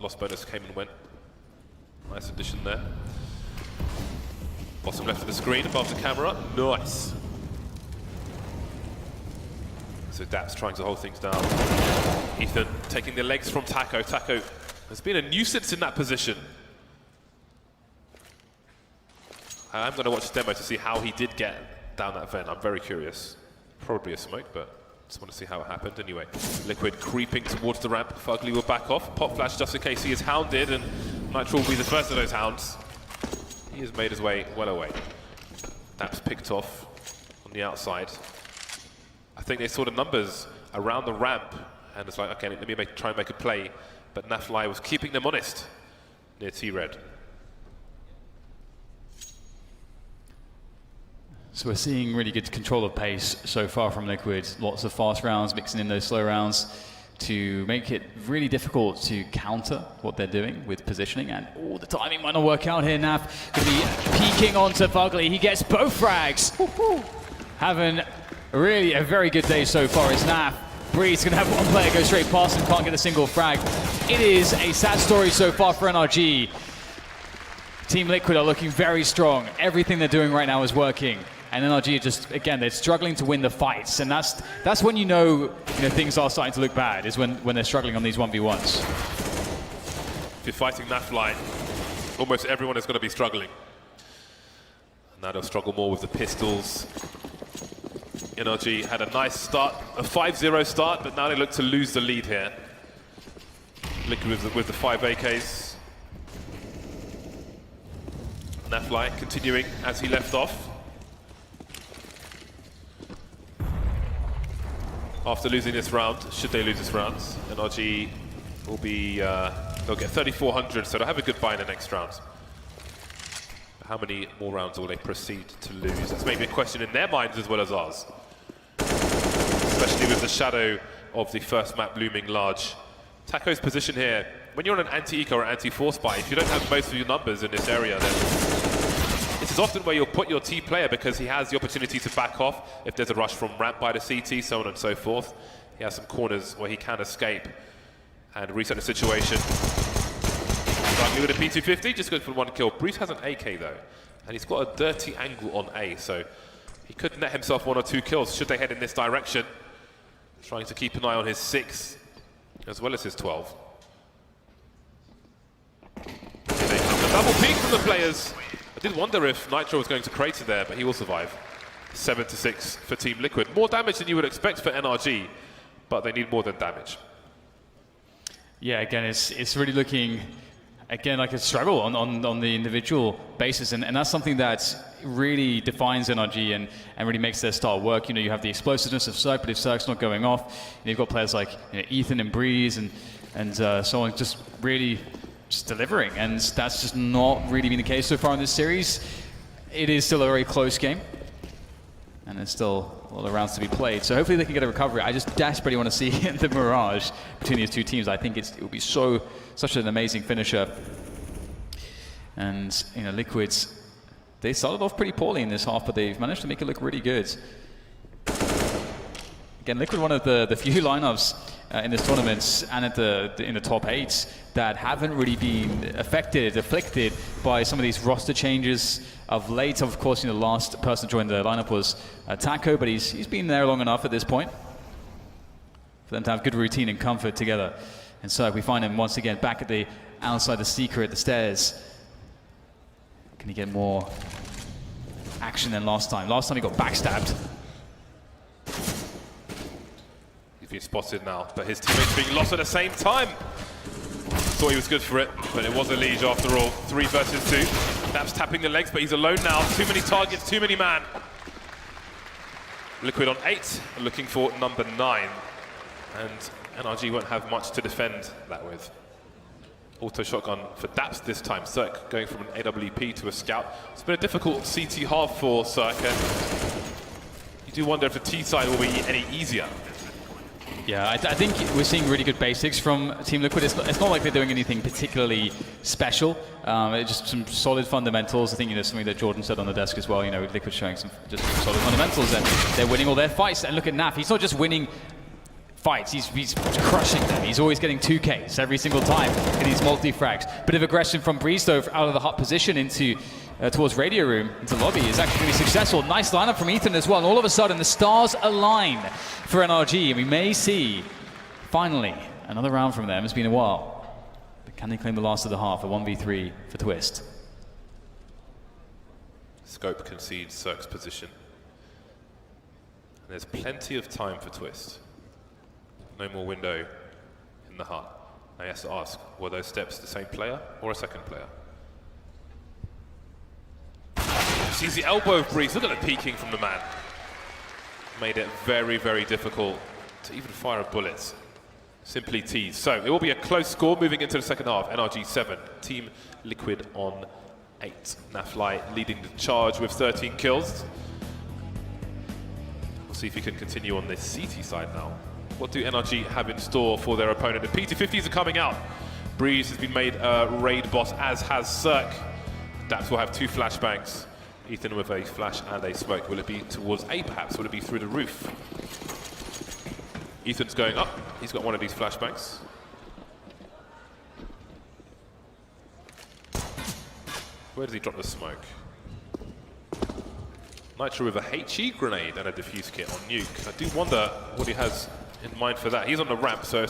loss bonus came and went. Nice addition there. Bottom left of the screen, above the camera. Nice. So Daps trying to hold things down. Ethan taking the legs from Taco. Taco has been a nuisance in that position. I'm going to watch the demo to see how he did get down that vent. I'm very curious. Probably a smoke, but just want to see how it happened. Anyway, Liquid creeping towards the ramp. Fugly will back off. Pop flash just in case he is hounded, and Nitro will be the first of those hounds. He has made his way well away. Daps picked off on the outside. I think they saw the numbers around the ramp, and it's like, okay, let me try and make a play. But Nafly was keeping them honest near T-Red. So we're seeing really good control of pace so far from Liquid. Lots of fast rounds, mixing in those slow rounds to make it really difficult to counter what they're doing with positioning. And the timing might not work out here. Naf going to be peeking onto Fugly. He gets both frags. Having really a very good day so far is Naf. Breeze going to have one player go straight past and can't get a single frag. It is a sad story so far for NRG. Team Liquid are looking very strong. Everything they're doing right now is working. And NRG just, again, they're struggling to win the fights. And that's when you know things are starting to look bad, is when they're struggling on these 1v1s. If you're fighting Nafly, almost everyone is going to be struggling. And now they'll struggle more with the pistols. NRG had a nice start, a 5-0 start, but now they look to lose the lead here. Liquid with the 5 AKs. Nafly continuing as he left off. After losing this round, should they lose this round, NRG will be, they'll get 3,400, so they'll have a good buy in the next round. How many more rounds will they proceed to lose? That's maybe a question in their minds as well as ours. Especially with the shadow of the first map looming large. Taco's position here, when you're on an anti-eco or anti-force buy, if you don't have most of your numbers in this area, then this is often where you'll put your T player because he has the opportunity to back off if there's a rush from ramp by the CT, so on and so forth. He has some corners where he can escape and reset the situation. Starting with a P250, just going for 1 kill. Breeze has an AK though, and he's got a dirty angle on A, so he could net himself 1 or 2 kills should they head in this direction. Trying to keep an eye on his 6 as well as his 12. Here they come. A double peek from the players. I did wonder if Nitro was going to crater there, but he will survive. 7-6 for Team Liquid. More damage than you would expect for NRG, but they need more than damage. Yeah, again, it's really looking again, like a struggle on the individual basis, and that's something that really defines NRG and really makes their style work. You know, you have the explosiveness of Cirque, but if Cirque's not going off, you've got players like Ethan and Breeze and so on, just really just delivering, and that's just not really been the case so far in this series. It is still a very close game, and there's still a lot of rounds to be played, so hopefully they can get a recovery. I just desperately want to see the Mirage between these two teams. I think it will be such an amazing finisher. And you know, Liquids, they started off pretty poorly in this half, but they've managed to make it look really good. Again, Liquid, one of the few lineups in this tournament and in the top 8 that haven't really been afflicted by some of these roster changes of late. Of course, you know, the last person to join the lineup was Taco, but he's been there long enough at this point for them to have good routine and comfort together. And so we find him once again back at the outside the Seeker at the stairs. Can he get more action than last time? Last time he got backstabbed. He's been spotted now, but his teammates being lost at the same time. Thought he was good for it, but it was a Liege after all. 3 versus 2. Nap's tapping the legs, but he's alone now. Too many targets, too many man. Liquid on 8, looking for number 9. And NRG won't have much to defend that with. Auto shotgun for Daps this time. Cirque going from an AWP to a scout. It's been a difficult CT half for Cirque, and you do wonder if the T side will be any easier. Yeah, I think we're seeing really good basics from Team Liquid. It's not like they're doing anything particularly special. It's just some solid fundamentals. I think, you know, something that Jordan said on the desk as well. You know, Liquid showing some just solid fundamentals, and they're winning all their fights. And look at Naf. He's not just winning fights, he's crushing them. He's always getting 2Ks every single time in these multi-frags. Bit of aggression from Breeze though, out of the hot position into towards Radio Room, into lobby, is actually going to be successful. Nice lineup from Ethan as well, and all of a sudden the stars align for NRG, and we may see, finally, another round from them. It's been a while. But can they claim the last of the half, a 1v3 for Twist? Scope concedes Cirque's position. And there's plenty of time for Twist. No more window in the heart. Now he has to ask, were those steps the same player or a second player? Sees the elbow of Breeze. Look at the peeking from the man. Made it very, very difficult to even fire a bullet. Simply teased. So it will be a close score moving into the second half. NRG 7, Team Liquid on 8. Nafly leading the charge with 13 kills. We'll see if he can continue on this CT side now. What do NRG have in store for their opponent? The PT50s are coming out. Breeze has been made a raid boss, as has Cirque. Daps will have 2 flashbangs. Ethan with a flash and a smoke. Will it be towards A perhaps? Will it be through the roof? Ethan's going up. He's got one of these flashbangs. Where does he drop the smoke? Nitro with a HE grenade and a defuse kit on Nuke. I do wonder what he has in mind for that. He's on the ramp, so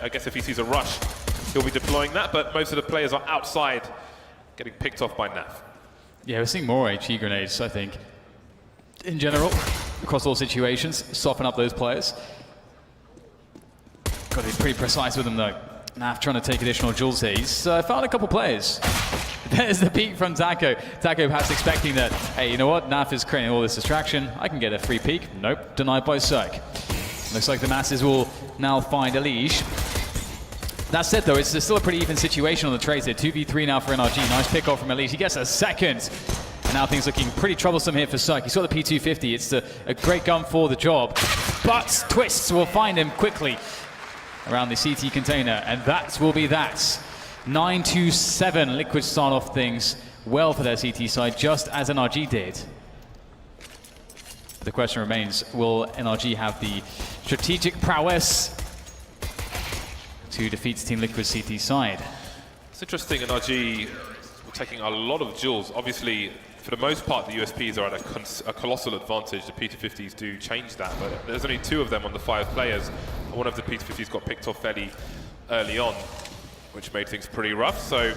I guess if he sees a rush, he'll be deploying that, but most of the players are outside getting picked off by Naf. Yeah, we're seeing more HE grenades, I think, in general, across all situations. Soften up those players. Got to be pretty precise with them, though. Naf trying to take additional jewels here. He's found a couple players. There's the peek from Taco. Taco perhaps expecting that, hey, you know what? Naf is creating all this distraction. I can get a free peek. Nope, denied by Cirque. Looks like the masses will now find Elige. That said, though, it's still a pretty even situation on the trades here. 2v3 now for NRG. Nice pick off from Elige. He gets a second. And now things looking pretty troublesome here for Cirque. He's got the P250. It's a great gun for the job. But Twists will find him quickly around the CT container. And that will be that. 9-7. Liquid start off things well for their CT side, just as NRG did. The question remains, will NRG have the strategic prowess to defeat Team Liquid's CT side? It's interesting, NRG were taking a lot of jewels. Obviously, for the most part, the USPs are at a colossal advantage. The P250s do change that, but there's only 2 of them on the 5 players. And one of the P250s got picked off fairly early on, which made things pretty rough. So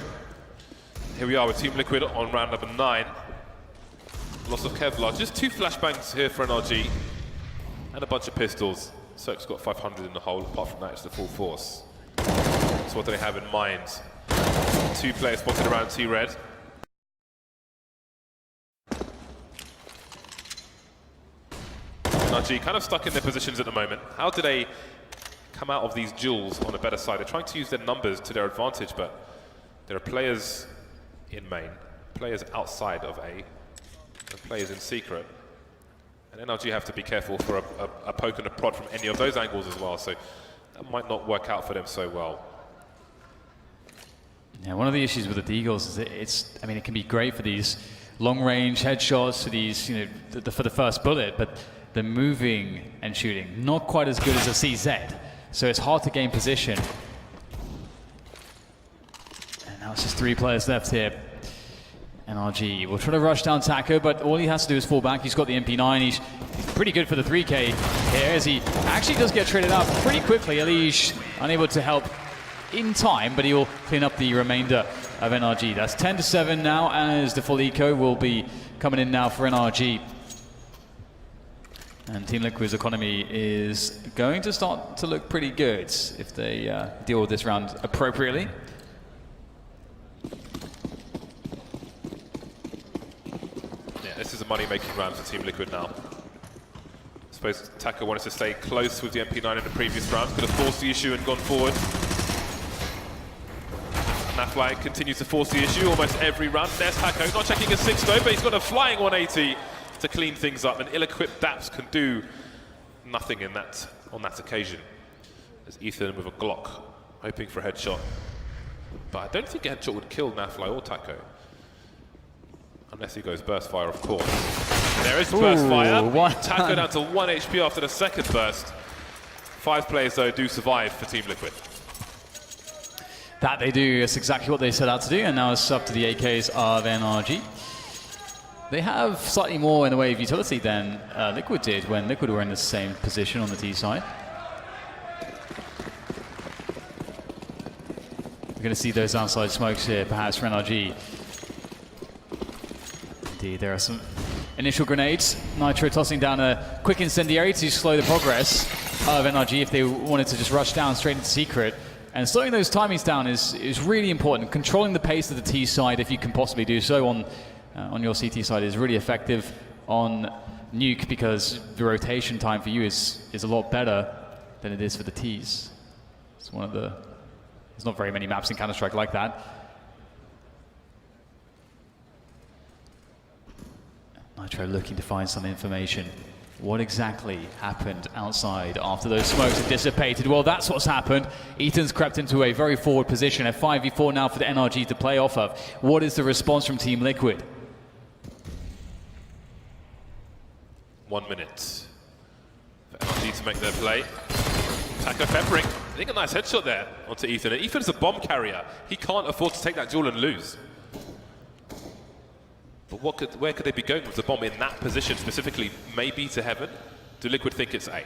here we are with Team Liquid on round number 9. Loss of Kevlar. Just 2 flashbangs here for NRG and a bunch of pistols. Cirque's got 500 in the hole. Apart from that, it's the full force. So what do they have in mind 2 players spotted around T-Red. NRG kind of stuck in their positions at the moment. How do they come out of these duels on a better side? They're trying to use their numbers to their advantage, but there are players in main, players outside of A, and players in secret. And NRG have to be careful for a poke and a prod from any of those angles as well, so that might not work out for them so well. Yeah, one of the issues with the Deagles is I mean, it can be great for these long-range headshots, for these, you know, for the first bullet, but the moving and shooting, not quite as good as a CZ. So it's hard to gain position. And now it's just 3 players left here. NRG will try to rush down Taco, but all he has to do is fall back. He's got the MP9. He's pretty good for the 3K here, as he actually does get traded out pretty quickly. Elige unable to help in time, but he will clean up the remainder of NRG. That's 10-7 now, as the full eco will be coming in now for NRG. And Team Liquid's economy is going to start to look pretty good if they deal with this round appropriately. Yeah, this is a money-making round for Team Liquid now. I suppose Taco wanted to stay close with the MP9 in the previous round, could have forced the issue and gone forward. Nafly continues to force the issue almost every round. There's Taco, not checking his 6 though, but he's got a flying 180 to clean things up, and ill-equipped Daps can do nothing in that on that occasion. There's Ethan with a Glock, hoping for a headshot. But I don't think a headshot would kill Nafly or Taco. Unless he goes burst fire, of course. And there is burst fire. Taco down to 1 HP after the second burst. 5 players, though, do survive for Team Liquid. That they do. It's exactly what they set out to do, and now it's up to the AKs of NRG. They have slightly more in the way of utility than Liquid did when Liquid were in the same position on the T side. We're going to see those outside smokes here, perhaps for NRG. Indeed, there are some initial grenades. Nitro tossing down a quick incendiary to slow the progress of NRG if they wanted to just rush down straight into secret. And slowing those timings down is really important. Controlling the pace of the T side, if you can possibly do so on your CT side, is really effective on Nuke, because the rotation time for you is a lot better than it is for the Ts. It's one of the... There's not very many maps in Counter-Strike like that. Nitro looking to find some information. What exactly happened outside after those smokes had dissipated? Well, that's what's happened. Ethan's crept into a very forward position, a 5v4 now for the NRG to play off of. What is the response from Team Liquid? 1 minute for NRG to make their play. Taco peppering. I think a nice headshot there onto Ethan. And Ethan's a bomb carrier. He can't afford to take that duel and lose. But where could they be going with the bomb in that position specifically? Maybe to heaven? Do Liquid think it's A?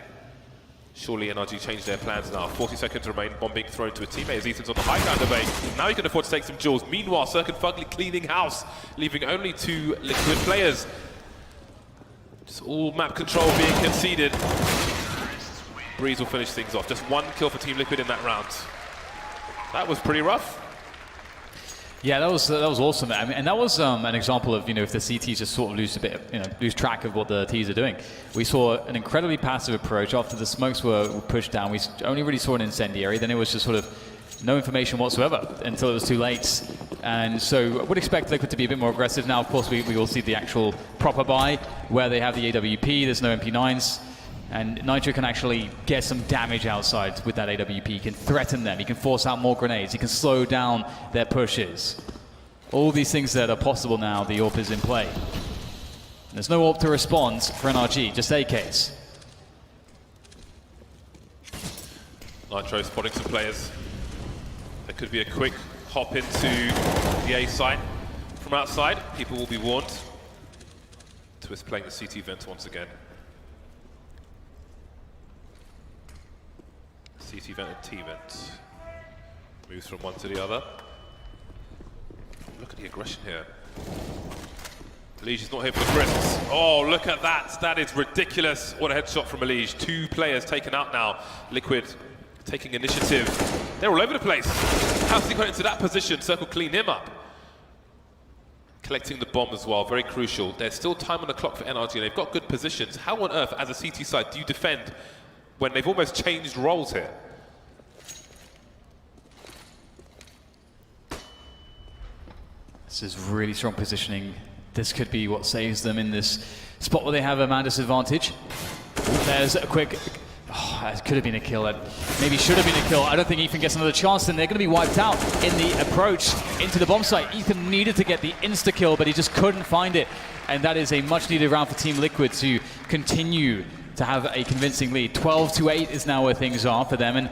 Surely NRG changed their plans now. 40 seconds remain, bomb being thrown to a teammate as Ethan's on the high ground of A. Now he can afford to take some duels. Meanwhile, Circuit Fugly cleaning house, leaving only 2 Liquid players. Just all map control being conceded. Breeze will finish things off. Just 1 kill for Team Liquid in that round. That was pretty rough. Yeah, that was awesome. I mean, and that was an example of, if the CTs just sort of lose track of what the Ts are doing. We saw an incredibly passive approach after the smokes were pushed down. We only really saw an incendiary. Then it was just sort of no information whatsoever until it was too late. And so I would expect Liquid to be a bit more aggressive. Now, of course, we will see the actual proper buy where they have the AWP. There's no MP9s. And Nitro can actually get some damage outside with that AWP. He can threaten them. He can force out more grenades. He can slow down their pushes. All these things that are possible now, the AWP is in play. And there's no AWP to respond for NRG, just AKs. Nitro spotting some players. There could be a quick hop into the A site from outside. People will be warned. Twist playing the CT vent once again. CT vent and T vent. Moves from one to the other. Look at the aggression here. Elige is not here for the crisps. Oh, look at that. That is ridiculous. What a headshot from Elige. 2 players taken out now. Liquid taking initiative. They're all over the place. How's he got into that position? Circle clean him up. Collecting the bomb as well, very crucial. There's still time on the clock for NRG, and they've got good positions. How on earth, as a CT side, do you defend when they've almost changed roles here? This is really strong positioning. This could be what saves them in this spot where they have a man disadvantage. There's a quick... Oh, it could have been a kill. That maybe should have been a kill. I don't think Ethan gets another chance, and they're going to be wiped out in the approach into the bomb site. Ethan needed to get the insta-kill, but he just couldn't find it. And that is a much-needed round for Team Liquid to continue to have a convincing lead. 12-8 is now where things are for them, and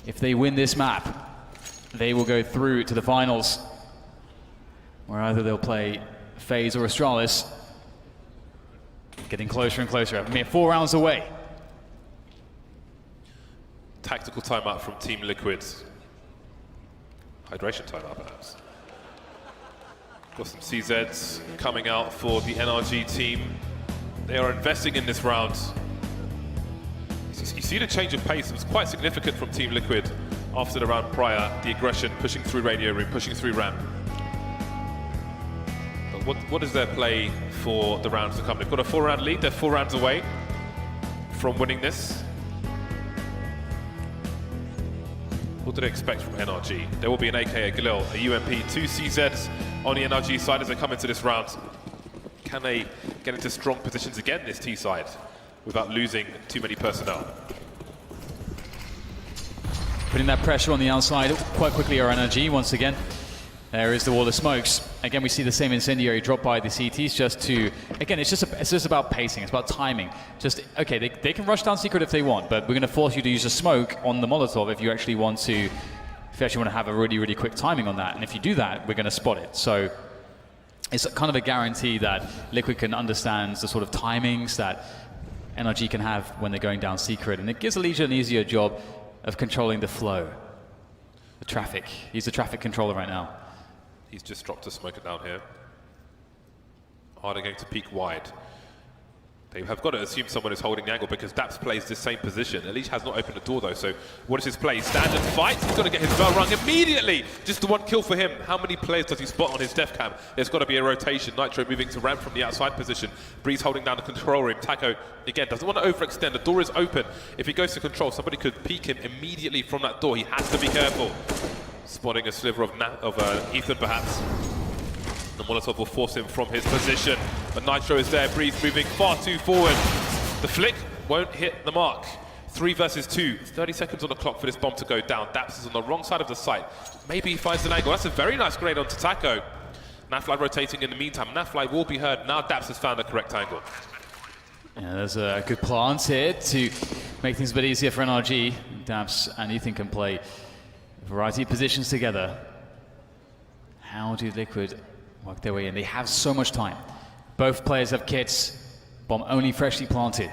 if they win this map, they will go through to the finals, where either they'll play Faze or Astralis. Getting closer and closer. A mere 4 rounds away. Tactical timeout from Team Liquid. Hydration timeout, perhaps. Got some CZs coming out for the NRG team. They are investing in this round. You see the change of pace. It was quite significant from Team Liquid after the round prior. The aggression, pushing through radio room, pushing through ramp. But what is their play for the rounds to come? They've got a 4-round lead. They're 4 rounds away from winning this. What do they expect from NRG? There will be an AK, a Galil, a UMP, 2 CZs on the NRG side as they come into this round. Can they get into strong positions again, this T side, without losing too many personnel? Putting that pressure on the outside quite quickly are NRG once again. There is the wall of smokes. Again, we see the same incendiary drop by the CTs just to, again, it's just about pacing, it's about timing. Just, okay, they can rush down secret if they want, but we're going to force you to use a smoke on the Molotov if you actually want to have a really, really quick timing on that. And if you do that, we're going to spot it. So it's kind of a guarantee that Liquid can understand the sort of timings that NRG can have when they're going down secret. And it gives Elijah an easier job of controlling the flow, the traffic. He's the traffic controller right now. He's just dropped a smoker down here. Harder going to peek wide. They have got to assume someone is holding the angle because Daps plays this same position. Elish has not opened the door though, so what is his play? Stand and fight. He's got to get his bell rung immediately. Just the 1 kill for him. How many players does he spot on his def cam? There's got to be a rotation. Nitro moving to ramp from the outside position. Breeze holding down the control room. Taco, again, doesn't want to overextend. The door is open. If he goes to control, somebody could peek him immediately from that door. He has to be careful. Spotting a sliver of Ethan, perhaps. The Molotov will force him from his position. But Nitro is there. Breeze moving far too forward. The flick won't hit the mark. 3 versus 2. 30 seconds on the clock for this bomb to go down. Daps is on the wrong side of the site. Maybe he finds an angle. That's a very nice grenade onto Taco. Nafly rotating in the meantime. Nafly will be heard. Now Daps has found the correct angle. Yeah, there's a good plant here to make things a bit easier for NRG. Daps and Ethan can play a variety of positions together. How do Liquid work their way in? They have so much time. Both players have kits. Bomb only freshly planted.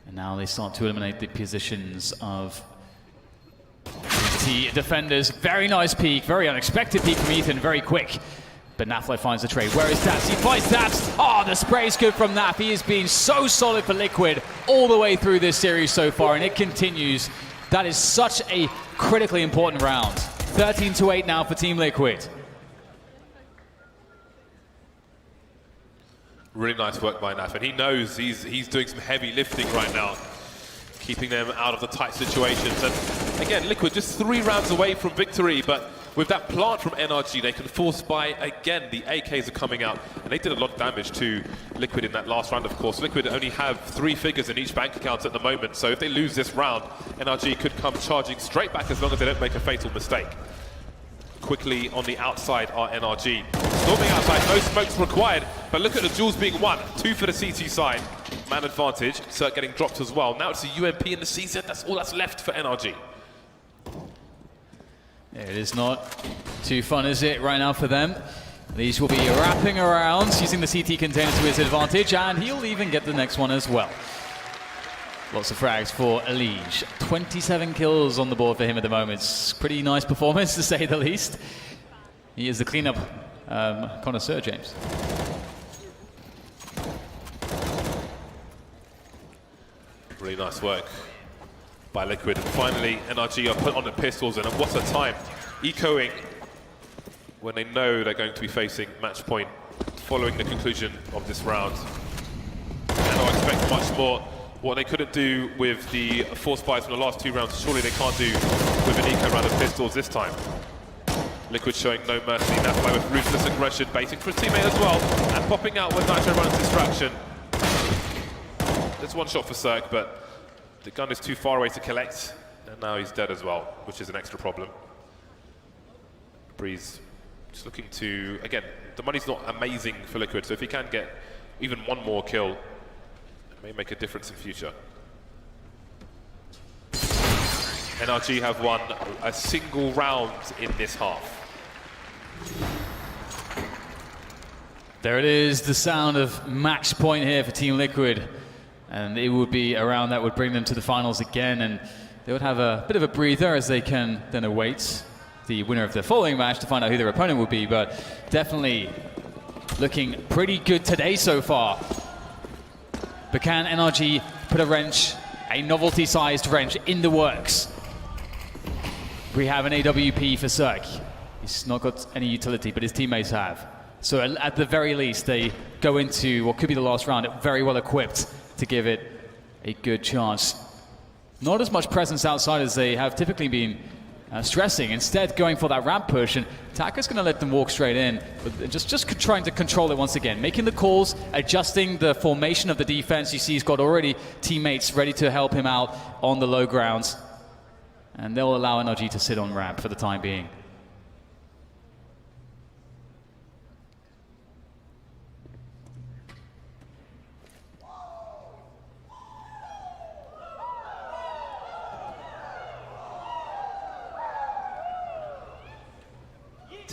And now they start to eliminate the positions of the defenders. Very nice peek, very unexpected peek from Ethan, very quick. But Nafly finds the trade. Where is Daps? He fights Daps. Oh, the spray's good from Naf. He has been so solid for Liquid all the way through this series so far, and it continues. That is such a critically important round. 13-8 now for Team Liquid. Really nice work by Naf, and he knows he's doing some heavy lifting right now, keeping them out of the tight situations. And again, Liquid just 3 rounds away from victory, but with that plant from NRG, they can force by again. The AKs are coming out, and they did a lot of damage to Liquid in that last round, of course. Liquid only have 3 figures in each bank account at the moment, so if they lose this round, NRG could come charging straight back as long as they don't make a fatal mistake. Quickly on the outside are NRG. Storming outside, no smokes required, but look at the duels being won. 2 for the CT side. Man advantage, Cert getting dropped as well. Now it's a UMP and the CZ, that's all that's left for NRG. It is not too fun, is it, right now for them? These will be wrapping around, using the CT container to his advantage, and he'll even get the next one as well. Lots of frags for Elige. 27 kills on the board for him at the moment. It's pretty nice performance, to say the least. He is the cleanup connoisseur, James. Really nice work by Liquid. And finally, NRG are put on the pistols, and what a time ecoing when they know they're going to be facing match point following the conclusion of this round. And I expect much more. What they couldn't do with the force buys from the last 2 rounds, surely they can't do with an eco round of pistols this time. Liquid showing no mercy, Nafly with ruthless aggression, baiting for a teammate as well, and popping out with Nitro runs distraction. There's one shot for Cirque, but the gun is too far away to collect, and now he's dead as well, which is an extra problem. Breeze just looking to, again, the money's not amazing for Liquid, so if he can get even one more kill, it may make a difference in future. NRG have won a single round in this half. There it is, the sound of match point here for Team Liquid. And it would be a round that would bring them to the finals again, and they would have a bit of a breather as they can then await the winner of the following match to find out who their opponent will be, but definitely looking pretty good today so far. But can NRG put a wrench, a novelty-sized wrench, in the works? We have an AWP for Cirque. He's not got any utility, but his teammates have. So at the very least, they go into what could be the last round very well equipped to give it a good chance. Not as much presence outside as they have typically been stressing. Instead, going for that ramp push, and Taco's going to let them walk straight in, but just trying to control it once again, making the calls, adjusting the formation of the defense. You see he's got already teammates ready to help him out on the low grounds, and they'll allow NRG to sit on ramp for the time being.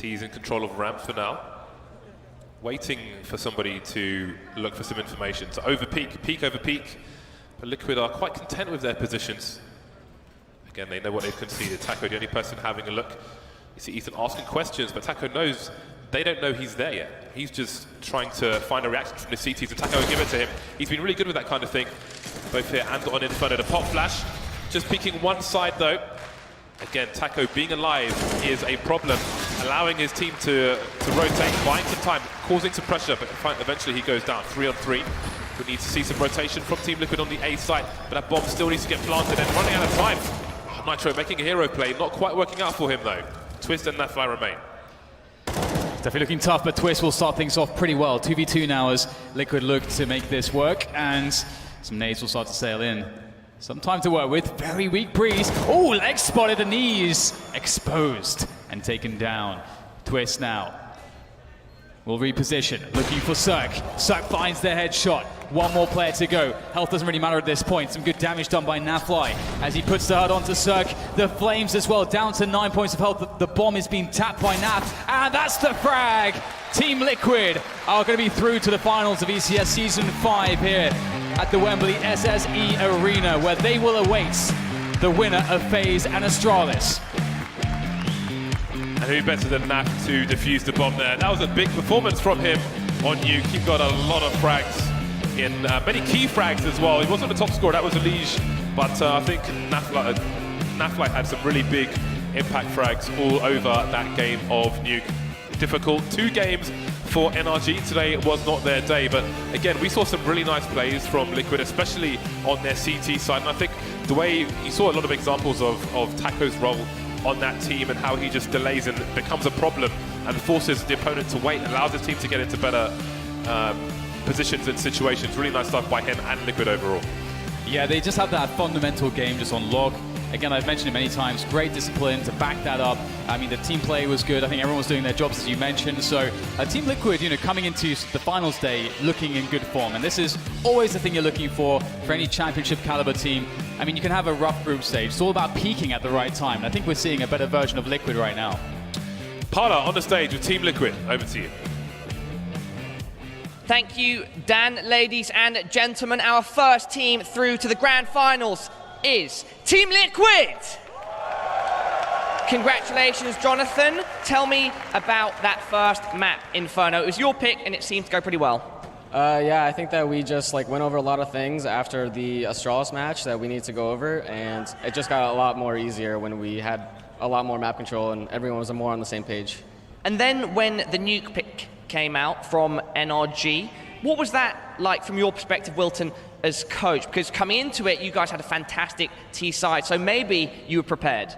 He's in control of ramp for now, waiting for somebody to look for some information. To over peak over peak, but Liquid are quite content with their positions. Again, they know what they've conceded. Taco, the only person having a look. You see Ethan asking questions, but Taco knows they don't know he's there yet. He's just trying to find a reaction from the CTs, and Taco will give it to him. He's been really good with that kind of thing, both here and on Inferno. The pop flash, just peeking one side though. Again, Taco being alive is a problem, allowing his team to rotate, buying some time, causing some pressure, but eventually he goes down 3 on 3. We need to see some rotation from Team Liquid on the A site, but that bomb still needs to get planted and running out of time. Oh, Nitro making a hero play, not quite working out for him though. Twist and Nafly remain. Definitely looking tough, but Twist will start things off pretty well. 2v2 now as Liquid look to make this work, and some nades will start to sail in. Some time to work with. Very weak Breeze. Oh, leg spotted, the knees exposed and taken down. Twist now will reposition, looking for Cirque. Cirque finds their headshot. One more player to go. Health doesn't really matter at this point. Some good damage done by Nafly as he puts the HUD onto Cirque. The flames as well, down to 9 points of health. The bomb is being tapped by Naf, and that's the frag. Team Liquid are going to be through to the finals of ECS Season 5 here at the Wembley SSE Arena, where they will await the winner of Faze and Astralis. And who better than Naf to defuse the bomb there? That was a big performance from him on Nuke. He got a lot of frags, in many key frags as well. He wasn't the top scorer, that was Elige, but I think Nafly had some really big impact frags all over that game of Nuke. Difficult 2 games for NRG. Today was not their day, but again, we saw some really nice plays from Liquid, especially on their CT side, and I think the way you saw a lot of examples of Taco's role on that team and how he just delays and becomes a problem and forces the opponent to wait, allows his team to get into better positions and situations. Really nice stuff by him and Liquid overall. Yeah, they just have that fundamental game just on lock. Again, I've mentioned it many times, great discipline to back that up. I mean, the team play was good. I think everyone was doing their jobs, as you mentioned. So Team Liquid, coming into the finals day looking in good form. And this is always the thing you're looking for any championship caliber team. I mean, you can have a rough group stage. It's all about peaking at the right time. And I think we're seeing a better version of Liquid right now. Parla on the stage with Team Liquid. Over to you. Thank you, Dan. Ladies and gentlemen, our first team through to the grand finals is Team Liquid. Congratulations, Jonathan. Tell me about that first map, Inferno. It was your pick and it seemed to go pretty well. Yeah, I think that we just went over a lot of things after the Astralis match that we need to go over, and it just got a lot more easier when we had a lot more map control, and everyone was more on the same page. And then when the nuke pick came out from NRG, what was that like from your perspective, Wilton, as coach? Because coming into it, you guys had a fantastic T side, so maybe you were prepared.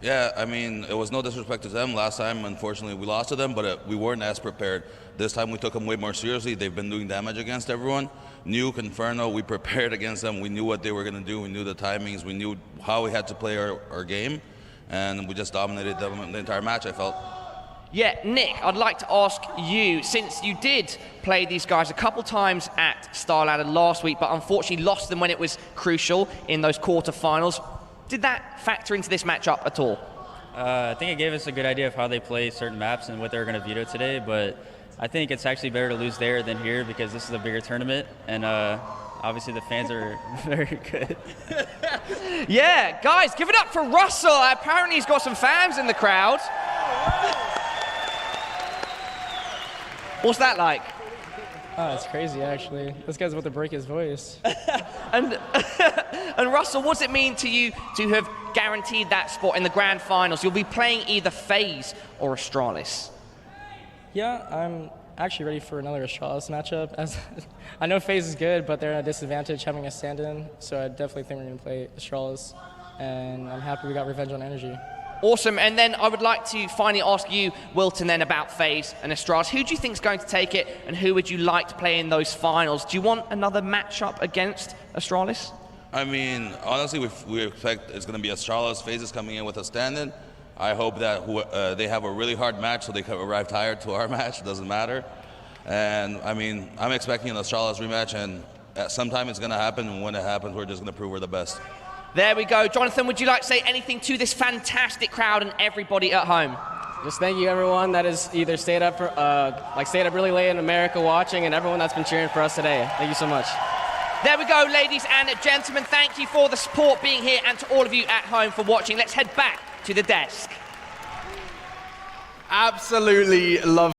Yeah, I mean, it was no disrespect to them. Last time, unfortunately, we lost to them, but we weren't as prepared. This time, we took them way more seriously. They've been doing damage against everyone. Nuke, Inferno, we prepared against them. We knew what they were going to do. We knew the timings. We knew how we had to play our game, and we just dominated them the entire match, I felt. Yeah, Nick, I'd like to ask you, since you did play these guys a couple times at Star Ladder last week, but unfortunately lost them when it was crucial in those quarterfinals, did that factor into this matchup at all? I think it gave us a good idea of how they play certain maps and what they were going to veto today, but I think it's actually better to lose there than here because this is a bigger tournament, and obviously the fans are very good. Yeah, guys, give it up for Russell. Apparently he's got some fans in the crowd. What's that like? Oh, it's crazy, actually. This guy's about to break his voice. And Russell, what does it mean to you to have guaranteed that spot in the grand finals? You'll be playing either Faze or Astralis. Yeah, I'm actually ready for another Astralis matchup. As I know Faze is good, but they're at a disadvantage having a stand-in, so I definitely think we're going to play Astralis, and I'm happy we got revenge on energy. Awesome, and then I would like to finally ask you, Wilton, then about Faze and Astralis. Who do you think is going to take it, and who would you like to play in those finals? Do you want another matchup against Astralis? I mean, honestly, we expect it's going to be Astralis. Faze is coming in with a stand-in. I hope that they have a really hard match so they can arrive tired to our match. It doesn't matter. And, I mean, I'm expecting an Astralis rematch, and sometime it's going to happen, and when it happens, we're just going to prove we're the best. There we go. Jonathan, would you like to say anything to this fantastic crowd and everybody at home? Just thank you, everyone that has either stayed up stayed up really late in America watching, and everyone that's been cheering for us today. Thank you so much. There we go, ladies and gentlemen. Thank you for the support being here, and to all of you at home for watching. Let's head back to the desk. Absolutely love